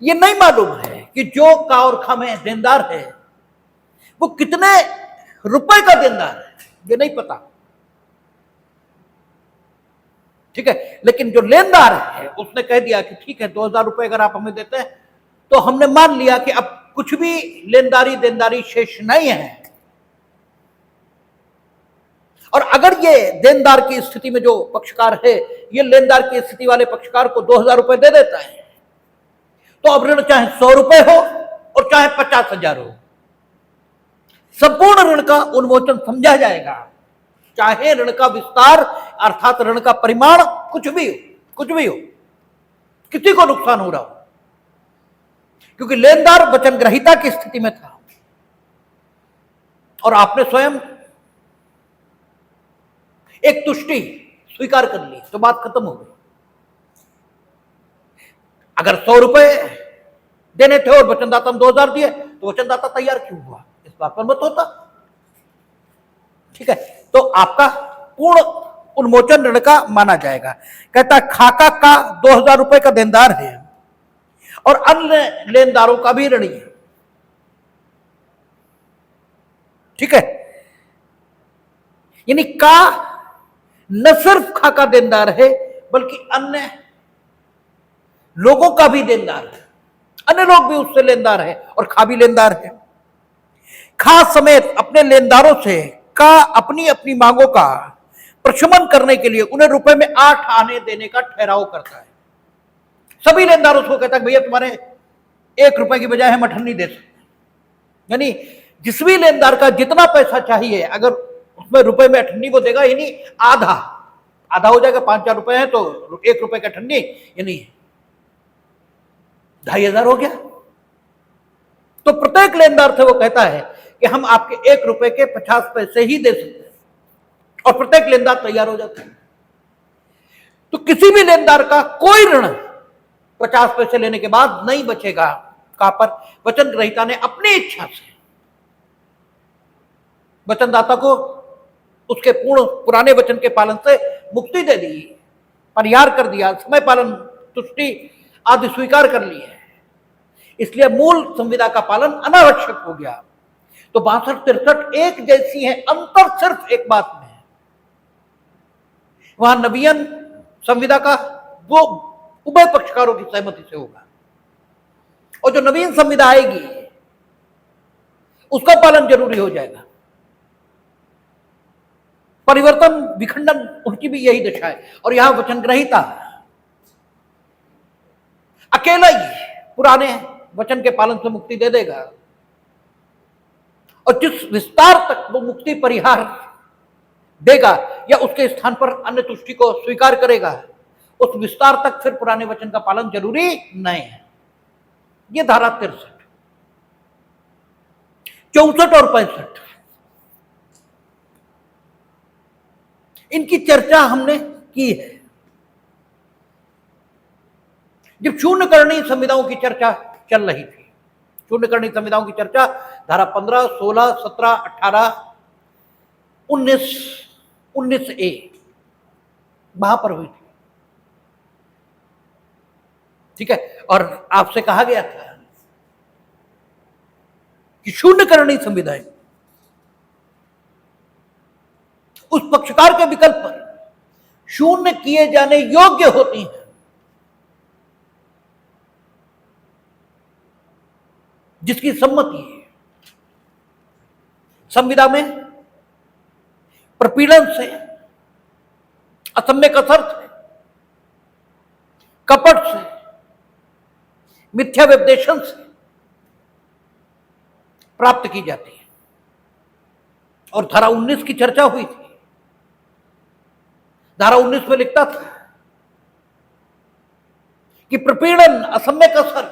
यह नहीं मालूम है कि जो का और खा में देनदार है वो कितने रुपए का देनदार है, ये नहीं पता। ठीक है, लेकिन जो लेनदार है उसने कह दिया कि ठीक है 2,000 रुपए अगर आप हमें देते हैं तो हमने मान लिया कि अब कुछ भी लेनदारी देनदारी शेष नहीं है। और अगर ये देनदार की स्थिति में जो पक्षकार है ये लेनदार की स्थिति वाले पक्षकार को 2,000 रुपए दे देता है तो अब ऋण चाहे 100 रुपए हो और चाहे 50,000 हो, संपूर्ण ऋण का उन्मोचन समझा जाएगा, चाहे ऋण का विस्तार अर्थात ऋण का परिमाण कुछ भी हो, किसी को नुकसान हो रहा हो, क्योंकि लेनदार वचन ग्रहीता की स्थिति में था और आपने स्वयं एक तुष्टि स्वीकार कर ली तो बात खत्म हो गई। अगर 100 रुपए देने थे और वचनदाता ने 2,000 दिए तो वचनदाता तैयार क्यों हुआ, इस बात पर मत होता। ठीक है, तो आपका पूर्ण उन्मोचन ऋण का माना जाएगा। कहता खाका का 2,000 रुपए का देनदार है और अन्य लेनदारों का भी ऋणी है। ठीक है, यानी का न सिर्फ खाका देनदार है बल्कि अन्य लोगों का भी देनदार है, अन्य लोग भी उससे लेनदार है और खा भी लेनदार है। खा समेत अपने लेनदारों से का अपनी अपनी मांगों का प्रशमन करने के लिए उन्हें रुपए में 8 आने देने का ठहराव करता है। सभी लेनदारों को कहता है भैया तुम्हारे 1 रुपए की बजाय हम 8 दे सकते, यानी जिस भी लेनदार का जितना पैसा चाहिए अगर उसमें रुपए में 8 वो देगा, यानी आधा हो जाएगा। 5,000 रुपए है तो 1 रुपए का 8 यानी 2,500 हो गया। तो प्रत्येक लेनदार से वो कहता है कि हम आपके 1 रुपए के 50 पैसे ही दे सकते हैं और प्रत्येक लेनदार तैयार हो जाता है। तो किसी भी लेनदार का कोई ऋण 50 पैसे लेने के बाद नहीं बचेगा। का पर वचन ग्रहीता ने अपनी इच्छा से वचनदाता को उसके पुराने वचन के पालन से मुक्ति दे दी, परिहार कर दिया, समय पालन तुष्टि आदि स्वीकार कर ली है, इसलिए मूल संविदा का पालन अनावश्यक हो गया। तो 62-63 एक जैसी है, अंतर सिर्फ एक बात में है, वहां नवीन संविदा का वो उभय पक्षकारों की सहमति से होगा और जो नवीन संविदा आएगी उसका पालन जरूरी हो जाएगा। परिवर्तन विखंडन उनकी भी यही दशा है और यहां वचन ग्रहीता अकेला ही पुराने वचन के पालन से मुक्ति दे देगा और जिस विस्तार तक वो मुक्ति परिहार देगा या उसके स्थान पर अन्य तुष्टि को स्वीकार करेगा, उस विस्तार तक फिर पुराने वचन का पालन जरूरी नहीं है। ये धारा 63, 64 और 65 इनकी चर्चा हमने की है जब शून्यकरणीय संविधाओं की चर्चा चल रही थी। शून्यकरणीय संविधाओं की चर्चा धारा 15, 16, 17, 18, 19, 19A वहां पर हुई थी। ठीक है, और आपसे कहा गया था कि शून्यकरणीय संविधाएं उस पक्षकार के विकल्प पर शून्य किए जाने योग्य होती हैं जिसकी सम्मति संविदा में प्रपीड़न से, असम्यक असर से, कपट से, मिथ्या व्यपदेशन से प्राप्त की जाती है। और धारा 19 की चर्चा हुई थी। धारा 19 में लिखता था कि प्रपीड़न, असम्यक असर,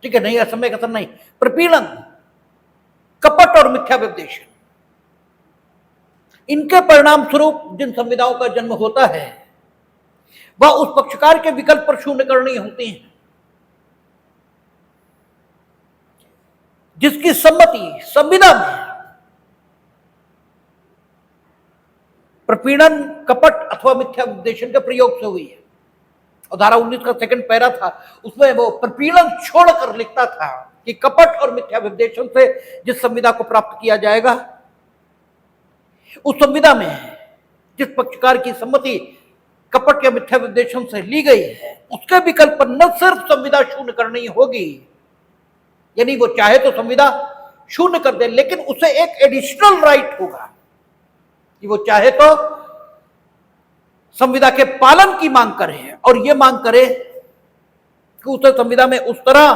ठीक है, नहीं असम्यक असर नहीं, प्रपीड़न, कपट और मिथ्या व्यपदेशन, इनके परिणाम स्वरूप जिन संविदाओं का जन्म होता है वह उस पक्षकार के विकल्प पर शून्यकरणीय होती हैं जिसकी सम्मति संविदा में प्रपीड़न, कपट अथवा मिथ्या व्यपदेशन के प्रयोग से हुई है। और धारा 19 का सेकंड पैरा था, उसमें वो प्रपीड़न छोड़कर लिखता था कि कपट और मिथ्या व्यपदेशन से जिस संविदा को प्राप्त किया जाएगा, उस संविदा में जिस पक्षकार की सम्मति कपट या मिथ्या व्यपदेशन से ली गई है, उसके विकल्प पर न सिर्फ संविदा शून्य करनी होगी, यानी वो चाहे तो संविदा शून्य कर दे, लेकिन उसे एक एडिशनल राइट होगा कि वो चाहे तो संविदा के पालन की मांग करे और ये मांग करे कि उसे संविदा में उस तरह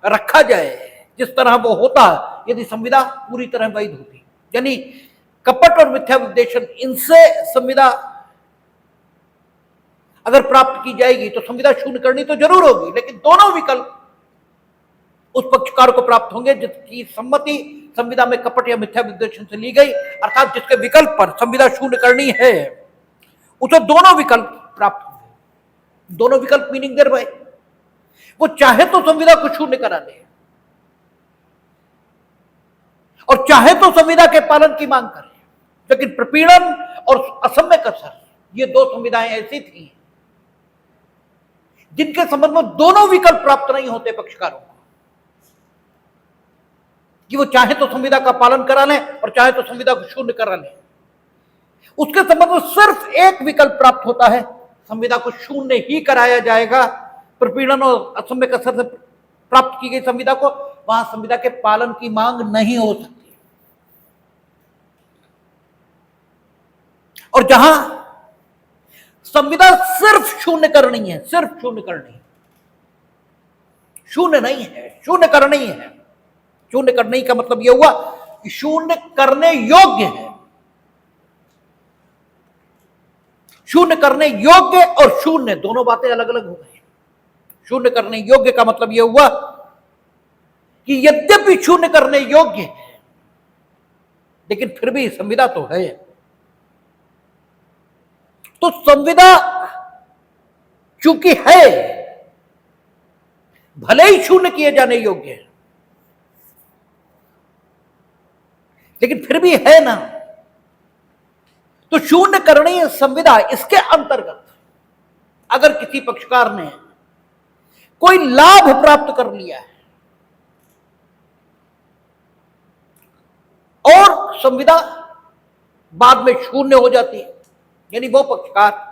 रखा जाए जिस तरह वो होता यदि संविदा पूरी तरह वैध होती। यानी कपट और मिथ्या व्यपदेशन, इनसे संविदा अगर प्राप्त की जाएगी तो संविदा शून्य करनी तो जरूर होगी, लेकिन दोनों विकल्प उस पक्षकार को प्राप्त होंगे जिसकी सम्मति संविदा में कपट या मिथ्या व्यपदेशन से ली गई, अर्थात जिसके विकल्प पर संविदा शून्य करनी है उसे दोनों विकल्प प्राप्त होंगे। दोनों विकल्प मीनिंग देर भाई, वो चाहे तो संविदा को शून्य करा ले और चाहे तो संविदा के पालन की मांग करे, लेकिन प्रपीड़न और असम्यक असर, ये दो संविधाएं ऐसी थी जिनके संबंध में दोनों विकल्प प्राप्त नहीं होते पक्षकारों को, कि वो चाहे तो संविदा का पालन करा लें और चाहे तो संविदा को शून्य करा लें। उसके संबंध में सिर्फ एक विकल्प प्राप्त होता है, संविदा को शून्य ही कराया जाएगा। प्रपीड़न और असम्यक असर से प्राप्त की गई संविदा को, वहां संविदा के पालन की मांग नहीं हो सकती। और जहां संविदा सिर्फ शून्य करनी है, सिर्फ शून्य करनी, शून्य नहीं है, शून्य करनी है। शून्य करने का मतलब यह हुआ कि शून्य करने योग्य है। शून्य करने योग्य और शून्य दोनों बातें अलग अलग हो गई। शून्य करने योग्य का मतलब यह हुआ कि यद्यपि शून्य करने योग्य है लेकिन फिर भी संविदा तो है, तो संविदा चूंकि है, भले ही शून्य किए जाने योग्य है, लेकिन फिर भी है ना, तो शून्य करणीय संविदा, इसके अंतर्गत अगर किसी पक्षकार ने कोई लाभ प्राप्त कर लिया है और संविदा बाद में शून्य हो जाती है, यानी वो पक्षकार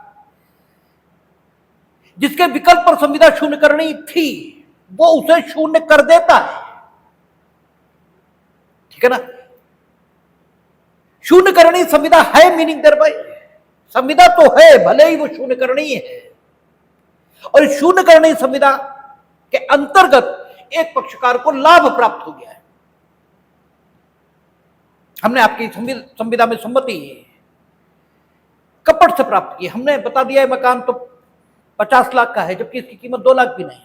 जिसके विकल्प पर संविदा शून्य करनी थी वो उसे शून्य कर देता है, ठीक है ना। शून्य करनी संविदा है, मीनिंग देर भाई संविदा तो है, भले ही वो शून्य करनी है, और शून्य करनी संविदा के अंतर्गत एक पक्षकार को लाभ प्राप्त हो गया है। हमने आपकी संविदा में सम्मति कपट से प्राप्त की। हमने बता दिया है मकान तो 50 लाख का है, जबकि इसकी कीमत 2 लाख भी नहीं।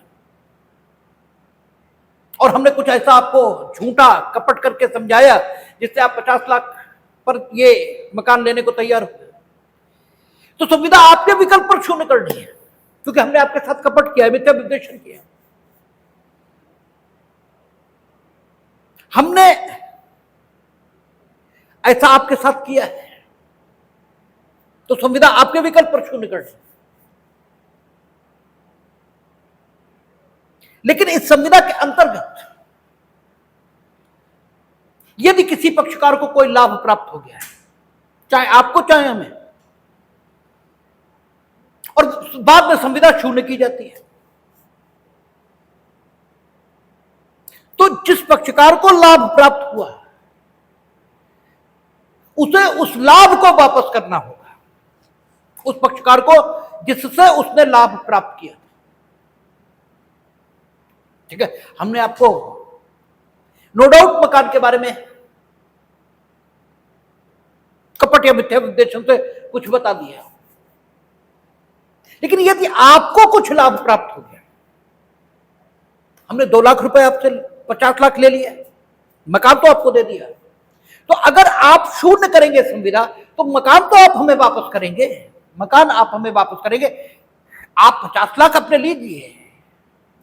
और हमने कुछ ऐसा आपको झूठा कपट करके समझाया जिससे आप 50 लाख पर ये मकान लेने को तैयार हो। तो संविदा आपके विकल्प पर शून्य करनी है, क्योंकि हमने आपके साथ कपट किया है, मिथ्या विश्लेषण किया। हमने ऐसा आपके साथ किया है, तो संविदा आपके विकल्प पर शून्य करनी। लेकिन इस संविदा के अंतर्गत यदि किसी पक्षकार को कोई लाभ प्राप्त हो गया है, चाहे आपको चाहे हमें, और बाद में संविदा शून्य की जाती है, तो जिस पक्षकार को लाभ प्राप्त हुआ उसे उस लाभ को वापस करना होगा, उस पक्षकार को जिससे उसने लाभ प्राप्त किया। ठीक है, हमने आपको नो डाउट मकान के बारे में कपट या मिथ्या विश्लेषण से कुछ बता दिया, लेकिन यदि आपको कुछ लाभ प्राप्त हो गया, हमने 2 लाख रुपए आपसे 50 लाख ले लिया, मकान तो आपको दे दिया, तो अगर आप शून्य करेंगे संविदा तो मकान तो आप हमें वापस करेंगे, मकान आप हमें वापस करेंगे। आप 50 लाख अपने लीजिए,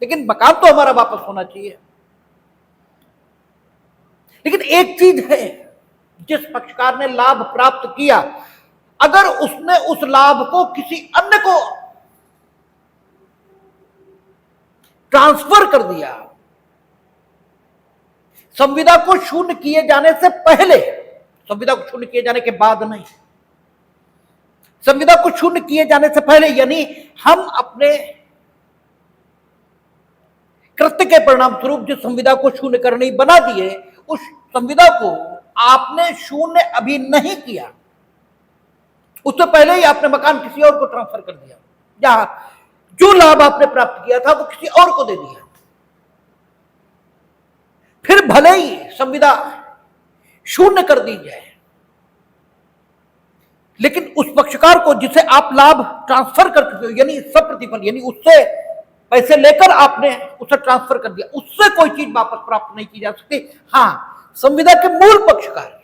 लेकिन मकान तो हमारा वापस होना चाहिए। लेकिन एक चीज है, जिस पक्षकार ने लाभ प्राप्त किया, अगर उसने उस लाभ को किसी अन्य को ट्रांसफर कर दिया, संविदा को शून्य किए जाने से पहले, संविदा को शून्य किए जाने के बाद नहीं, संविदा को शून्य किए जाने से पहले, यानी हम अपने कृत्य के परिणाम स्वरूप जिस संविदा को शून्य करनी बना दिए, उस संविदा को आपने शून्य अभी नहीं किया, उससे पहले ही आपने मकान किसी और को ट्रांसफर कर दिया, या जो लाभ आपने प्राप्त किया था वो किसी और को दे दिया। फिर भले ही संविदा शून्य कर दी जाए, लेकिन उस पक्षकार को जिसे आप लाभ ट्रांसफर कर चुके हो, यानी सप्रतिफल, यानी उससे पैसे लेकर आपने उसे ट्रांसफर कर दिया, उससे कोई चीज वापस प्राप्त नहीं की जा सकती। हां, संविदा के मूल पक्षकार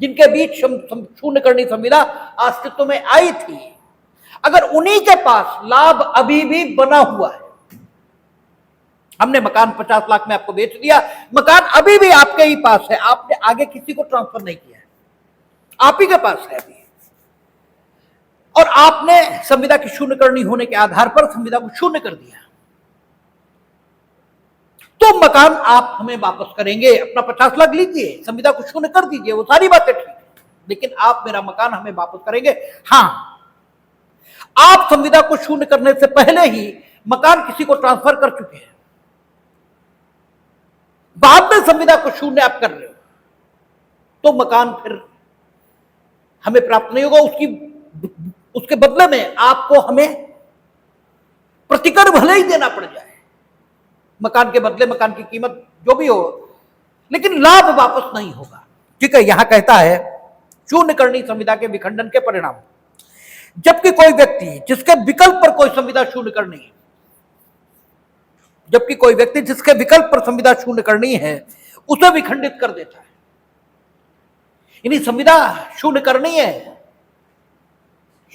जिनके बीच शून्य करनी संविदा अस्तित्व में आई थी, अगर उन्हीं के पास लाभ अभी भी बना हुआ है, हमने मकान 50 लाख में आपको बेच दिया, मकान अभी भी आपके ही पास है, आपने आगे किसी को ट्रांसफर नहीं किया है, आप ही के पास है अभी, और आपने संविदा की शून्य करनी होने के आधार पर संविदा को शून्य कर दिया, तो मकान आप हमें वापस करेंगे। अपना 50 लाख लीजिए, संविदा को शून्य कर दीजिए, वो सारी बातें ठीक है, लेकिन आप मेरा मकान हमें वापस करेंगे। हां, आप संविदा को शून्य करने से पहले ही मकान किसी को ट्रांसफर कर चुके हैं, बाद में संविदा को शून्य आप कर रहे हो, तो मकान फिर हमें प्राप्त नहीं होगा। उसके बदले में आपको हमें प्रतिकर भले ही देना पड़ जाए, मकान के बदले मकान की कीमत जो भी हो, लेकिन लाभ वापस नहीं होगा। ठीक है, यहां कहता है शून्य करनी संविदा के विखंडन के परिणाम, जबकि कोई व्यक्ति जिसके विकल्प पर कोई संविदा शून्य करनी है, जबकि कोई व्यक्ति जिसके विकल्प पर संविदा शून्य करनी है उसे विखंडित कर देता है, यानी संविदा शून्य करनी है,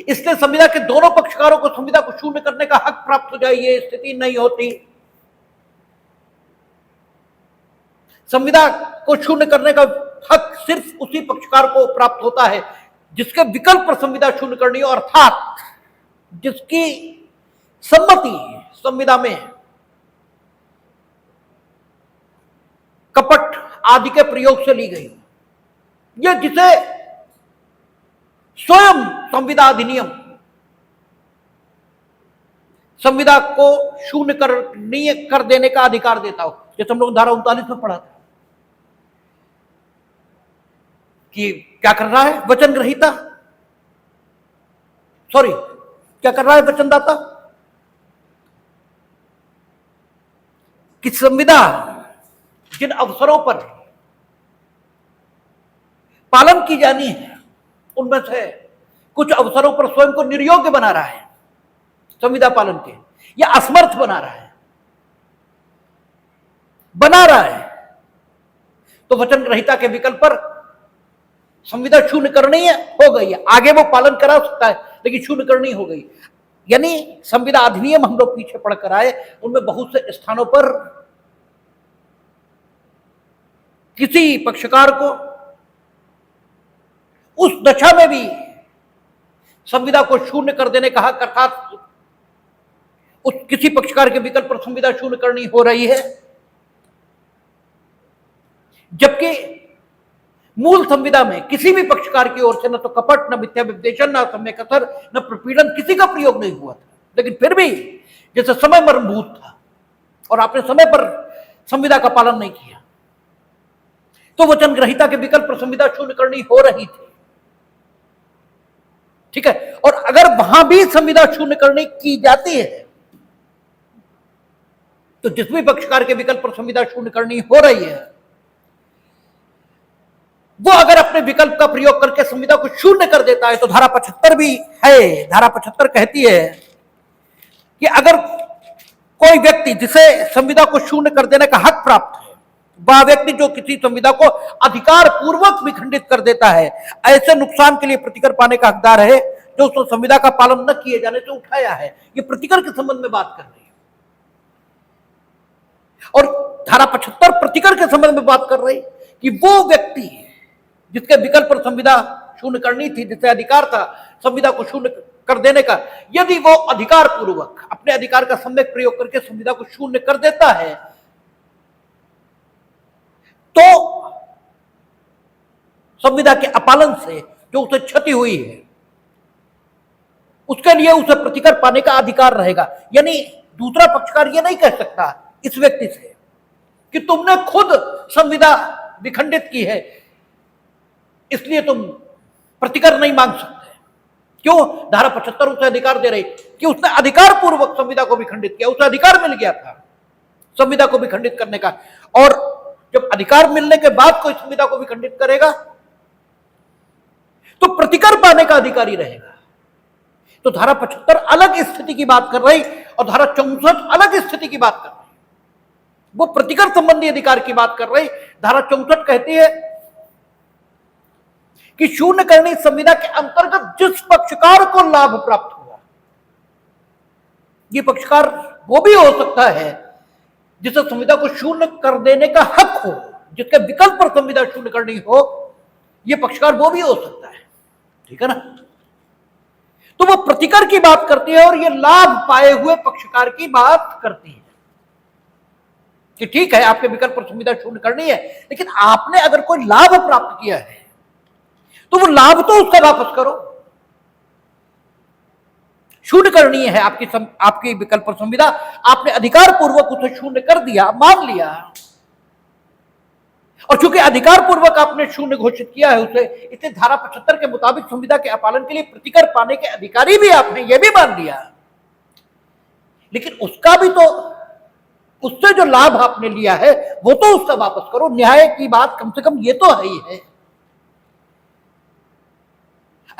इसलिए संविदा के दोनों पक्षकारों को संविदा को शून्य करने का हक प्राप्त हो जाए, ये स्थिति नहीं होती। संविदा को शून्य करने का हक सिर्फ उसी पक्षकार को प्राप्त होता है जिसके विकल्प पर संविदा शून्य करनी हो, अर्थात जिसकी सम्मति संविदा में कपट आदि के प्रयोग से ली गई, यह जिसे स्वयं संविदा अधिनियम संविदा को शून्य कर देने का अधिकार देता हो। जैसे हम लोग धारा 39 में पढ़ा था कि क्या कर रहा है वचन ग्रहीता, सॉरी क्या कर रहा है वचनदाता, कि संविदा जिन अवसरों पर पालन की जानी है, उनमें से कुछ अवसरों पर स्वयं को निर्योग्य बना रहा है संविदा पालन के, या असमर्थ बना रहा है, तो वचन ग्रहीता के विकल्प पर संविदा शून्य करनी है, हो गई है। आगे वो पालन करा सकता है लेकिन शून्य करनी हो गई। यानी संविदा अधिनियम हम लोग पीछे पढ़कर आए, उनमें बहुत से स्थानों पर किसी पक्षकार को उस दशा में भी संविदा को शून्य कर देने का हक, अर्थात उस किसी पक्षकार के विकल्प पर संविदा शून्य करनी हो रही है, जबकि मूल संविदा में किसी भी पक्षकार की ओर से न तो कपट, न मिथ्या विद्वेषण, न सम्यक कसर, न प्रपीड़न, किसी का प्रयोग नहीं हुआ था। लेकिन फिर भी जैसे समय मरणभूत था और आपने समय पर संविदा का पालन नहीं किया, तो वचन ग्रहीता के विकल्प पर संविदा शून्य करनी हो रही थी, ठीक है। और अगर वहां भी संविदा शून्य करनी की जाती है, तो जिस भी पक्षकार के विकल्प पर संविदा शून्य करनी हो रही है, वो अगर अपने विकल्प का प्रयोग करके संविदा को शून्य कर देता है, तो धारा 75 भी है। धारा 75 कहती है कि अगर कोई व्यक्ति जिसे संविदा को शून्य कर देने का हक प्राप्त है, वह व्यक्ति जो किसी संविदा को अधिकार पूर्वक विखंडित कर देता है, ऐसे नुकसान के लिए प्रतिकर पाने का हकदार है जो उसने संविदा का पालन न किए जाने से उठाया है। ये प्रतिकर के संबंध में बात कर रही है, और धारा 75 प्रतिकर के संबंध में बात कर रही कि वो व्यक्ति जिसके विकल्प पर संविदा शून्य करनी थी, जिससे अधिकार था संविदा को शून्य कर देने का, यदि वो अधिकार पूर्वक अपने अधिकार का सम्यक प्रयोग करके संविदा को शून्य कर देता है, तो संविदा के अपालन से जो उसे क्षति हुई है, उसके लिए उसे प्रतिकर पाने का अधिकार रहेगा। यानी दूसरा पक्षकार ये नहीं कह सकता इस व्यक्ति से कि तुमने खुद संविदा विखंडित की है, इसलिए तुम प्रतिकर नहीं मांग सकते। क्यों? धारा 75 उसे अधिकार दे रही कि उसने अधिकार पूर्वक संविदा को विखंडित किया, उसे अधिकार मिल गया था संविदा को विखंडित करने का, और जब अधिकार मिलने के बाद कोई संविदा को विखंडित करेगा तो प्रतिकर पाने का अधिकारी रहेगा। तो धारा 75 अलग स्थिति की बात कर रही और धारा 64 अलग स्थिति की बात कर रही, वो प्रतिकर संबंधी अधिकार की बात कर रही। धारा 64 कहती है कि शून्य करनी संविदा के अंतर्गत जिस पक्षकार को लाभ प्राप्त हुआ, ये पक्षकार वो भी हो सकता है जिसे संविदा को शून्य कर देने का हक हो, जिसके विकल्प पर संविदा शून्य करनी हो, ये पक्षकार वो भी हो सकता है, ठीक है ना। तो वो प्रतिकर की बात करती है और ये लाभ पाए हुए पक्षकार की बात करती है कि ठीक है आपके विकल्प पर संविदा शून्य करनी है, लेकिन आपने अगर कोई लाभ प्राप्त किया है तो वो लाभ तो उसका वापस करो। शून्य करनी है आपकी विकल्प पर संविदा, आपने अधिकार पूर्वक उसे शून्य कर दिया, मान लिया, और चूंकि अधिकार पूर्वक आपने शून्य घोषित किया है उसे, इसलिए धारा 75 के मुताबिक संविदा के अपालन के लिए प्रतिकर पाने के अधिकारी भी आपने यह भी मान लिया। लेकिन उसका भी तो, उससे जो लाभ आपने लिया है वो तो उसका वापस करो। न्याय की बात कम से कम ये तो है ही है।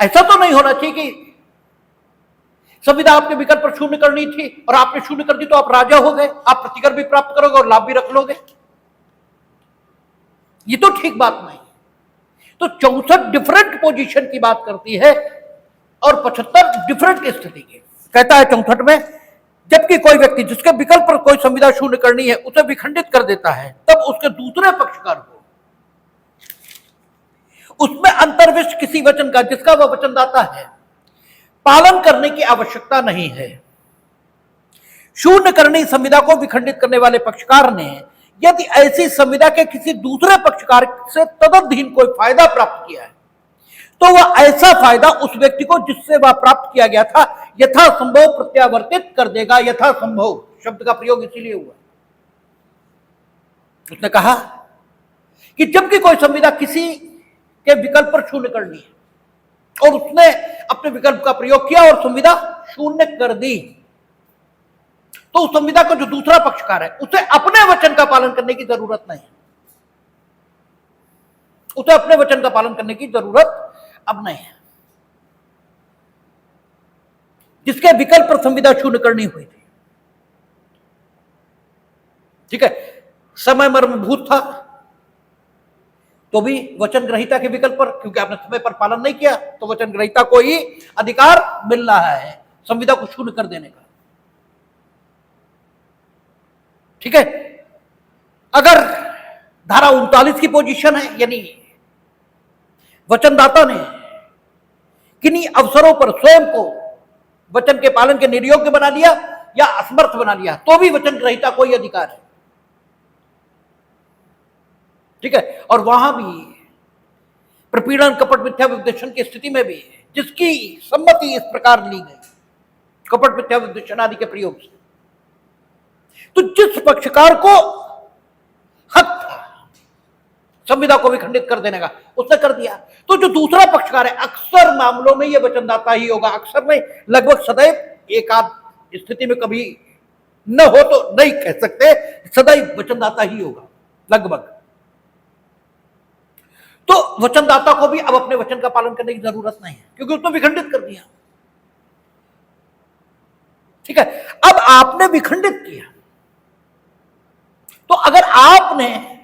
ऐसा तो नहीं होना चाहिए कि संविदा आपके विकल्प पर शून्य करनी थी और आपने शून्य कर दी तो आप राजा हो गए, आप प्रतिकर भी प्राप्त करोगे और लाभ भी रख लोगे। ये तो ठीक बात नहीं। तो 64 डिफरेंट पोजीशन की बात करती है और 75 डिफरेंट स्थिति की। कहता है 64 में, जबकि कोई व्यक्ति जिसके विकल्प पर कोई संविदा शून्य करनी है उसे विखंडित कर देता है, तब उसके दूसरे पक्षकार को उसमें अंतर्विष्ट किसी वचन का जिसका वह वचनदाता है पालन करने की आवश्यकता नहीं है। शून्य करनी संविदा को विखंडित करने वाले पक्षकार ने यदि ऐसी संविदा के किसी दूसरे पक्षकार से तदधीन कोई फायदा प्राप्त किया है, तो वह ऐसा फायदा उस व्यक्ति को जिससे वह प्राप्त किया गया था यथासंभव प्रत्यावर्तित कर देगा। यथासंभव शब्द का प्रयोग इसीलिए हुआ, उसने कहा कि जबकि कोई संविदा किसी के विकल्प पर शून्य करनी है और उसने अपने विकल्प का प्रयोग किया और संविदा शून्य कर दी, तो उस संविदा को जो दूसरा पक्षकार है उसे अपने वचन का पालन करने की जरूरत नहीं। उसे अपने वचन का पालन करने की जरूरत अब नहीं है। जिसके विकल्प पर संविदा शून्य करनी हुई थी, ठीक है, समय मर्मभूत था तो भी वचन ग्रहीता के विकल्प पर, क्योंकि आपने समय पर पालन नहीं किया, तो वचन ग्रहीता को ही अधिकार मिल रहा है संविदा को शून्य कर देने का। ठीक है, अगर धारा 39 की पोजीशन है, यानी वचनदाता ने किन्हीं अवसरों पर स्वयं को वचन के पालन के निर्योग्य बना लिया या असमर्थ बना लिया, तो भी वचन ग्रहीता को ही अधिकार है। ठीक है, और वहां भी प्रपीड़न, कपट, मिथ्या विद्वेषण की स्थिति में भी जिसकी सम्मति इस प्रकार ली गई, कपट, मिथ्या विद्वेषण आदि के प्रयोग से, तो जिस पक्षकार को हक था संविदा को भी खंडित कर देने का, उसने कर दिया। तो जो दूसरा पक्षकार है, अक्सर मामलों में यह वचनदाता ही होगा, अक्सर में, लगभग सदैव, एक आध स्थिति में कभी न हो तो नहीं कह सकते, सदैव वचनदाता ही होगा लगभग। तो वचनदाता को भी अब अपने वचन का पालन करने की जरूरत नहीं है, क्योंकि उसने विखंडित कर दिया। ठीक है, अब आपने विखंडित किया, तो अगर आपने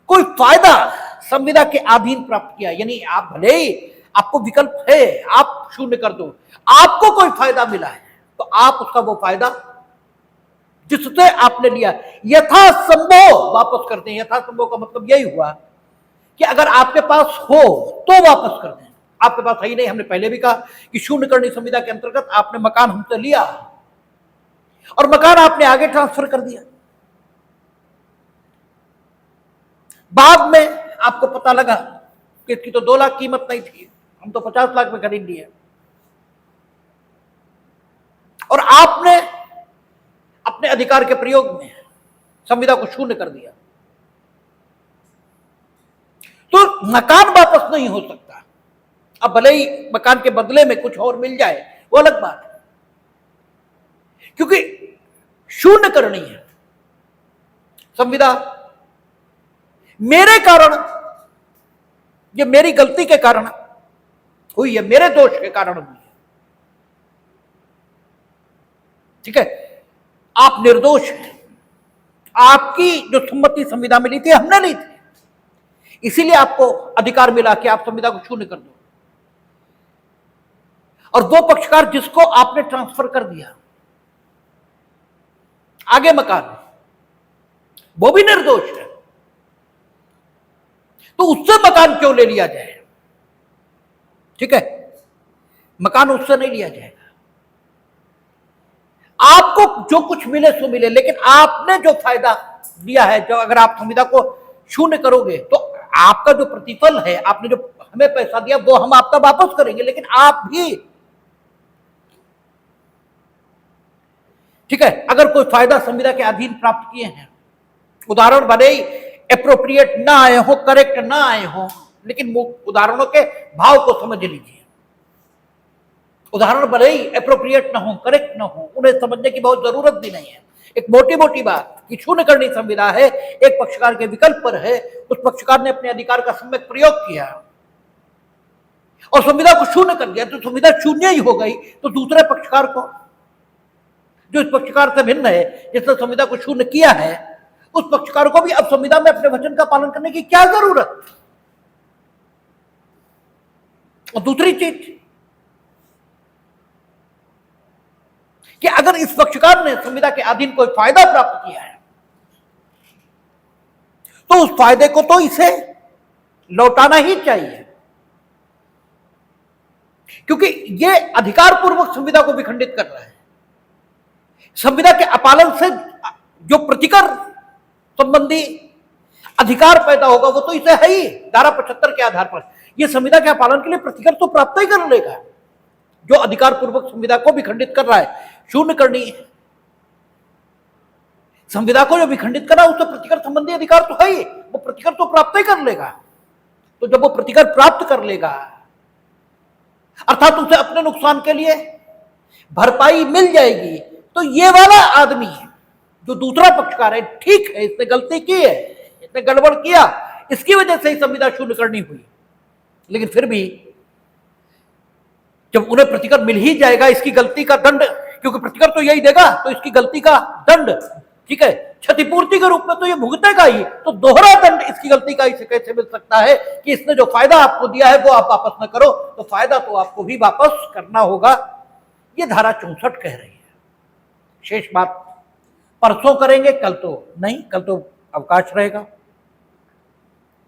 कोई फायदा संविदा के अधीन प्राप्त किया, यानी आप भले ही आपको विकल्प है आप शून्य कर दो, आपको कोई फायदा मिला है, तो आप उसका वो फायदा जिससे आपने लिया यथासंभव वापस कर दें। यथासंभव का मतलब यही हुआ कि अगर आपके पास हो तो वापस कर दें। आपके पास है ही नहीं, हमने पहले भी कहा कि शून्य करनी संविदा के अंतर्गत आपने मकान हमसे लिया और मकान आपने आगे ट्रांसफर कर दिया, बाद में आपको पता लगा कि इसकी तो 2 लाख कीमत नहीं थी, हम तो 50 लाख में खरीद लिए, और आपने अपने अधिकार के प्रयोग में संविदा को शून्य कर दिया, तो मकान वापस नहीं हो सकता। अब भले ही मकान के बदले में कुछ और मिल जाए, वो अलग बात है, क्योंकि शून्य करनी है संविदा मेरे कारण, ये मेरी गलती के कारण हुई है, मेरे दोष के कारण हुई है। ठीक है, आप निर्दोष हैं, आपकी जो सम्मति संविदा में ली थी हमने ली थी, इसीलिए आपको अधिकार मिला कि आप संविदा को शून्य कर दो। और वो पक्षकार जिसको आपने ट्रांसफर कर दिया आगे मकान, वो भी निर्दोष है, तो उससे मकान क्यों ले लिया जाए? ठीक है, मकान उससे नहीं लिया जाएगा। आपको जो कुछ मिले सो मिले, लेकिन आपने जो फायदा दिया है, जो अगर आप संविदा को शून्य करोगे तो आपका जो प्रतिफल है, आपने जो हमें पैसा दिया वो हम आपका वापस करेंगे, लेकिन आप भी, ठीक है, अगर कोई फायदा संविदा के अधीन प्राप्त किए हैं, उदाहरण भले ही एप्रोप्रिएट ना आए हो, करेक्ट ना आए हो, लेकिन उदाहरणों के भाव को समझ लीजिए। उदाहरण भले ही एप्रोप्रिएट ना हो, करेक्ट ना हो, उन्हें समझने की बहुत जरूरत भी नहीं है। एक मोटी मोटी बात कि शून्य करनी संविदा है, एक पक्षकार के विकल्प पर है, उस पक्षकार ने अपने अधिकार का सम्यक प्रयोग किया और संविदा को शून्य कर दिया, तो संविदा शून्य ही हो गई। तो दूसरे पक्षकार को, जो इस पक्षकार से भिन्न है, जिसने संविदा को शून्य किया है, उस पक्षकार को भी अब संविदा में अपने वचन का पालन करने की क्या जरूरत? और दूसरी चीज कि अगर इस पक्षकार ने संविदा के अधीन कोई फायदा प्राप्त किया है, तो उस फायदे को तो इसे लौटाना ही चाहिए, क्योंकि यह अधिकार पूर्वक संविदा को विखंडित कर रहा है। संविदा के अपालन से जो प्रतिकर संबंधी अधिकार पैदा होगा वो तो इसे है ही, धारा 75 के आधार पर यह संविदा के पालन के लिए प्रतिकर तो प्राप्त ही कर लेगा। जो अधिकार पूर्वक संविदा को विखंडित कर रहा है, शून्य करनी है संविदा को, जो विखंडित कर रहा है उससे प्रतिकर संबंधी अधिकार तो है ही, वो प्रतिकर तो प्राप्त ही कर लेगा। तो जब वो प्रतिकर प्राप्त कर लेगा, अर्थात उसे अपने नुकसान के लिए भरपाई मिल जाएगी, तो ये वाला आदमी जो दूसरा पक्षकार है, ठीक है, इसने गलती की है, इसने गड़बड़ किया, इसकी वजह से ही संविदा शून्य करनी हुई। लेकिन फिर भी जब उन्हें प्रतिकर मिल ही जाएगा, इसकी गलती का दंड, क्योंकि प्रतिकर तो यही देगा, तो इसकी गलती का दंड, ठीक है, क्षतिपूर्ति के रूप में तो ये भुगतेगा ही, तो दोहरा दंड इसकी गलती का इसे कैसे मिल सकता है कि इसने जो फायदा आपको दिया है वो आप वापस न करो, तो फायदा तो आपको भी वापस करना होगा। ये धारा 64 कह रही है। शेष बात परसों करेंगे, कल तो नहीं, कल तो अवकाश रहेगा।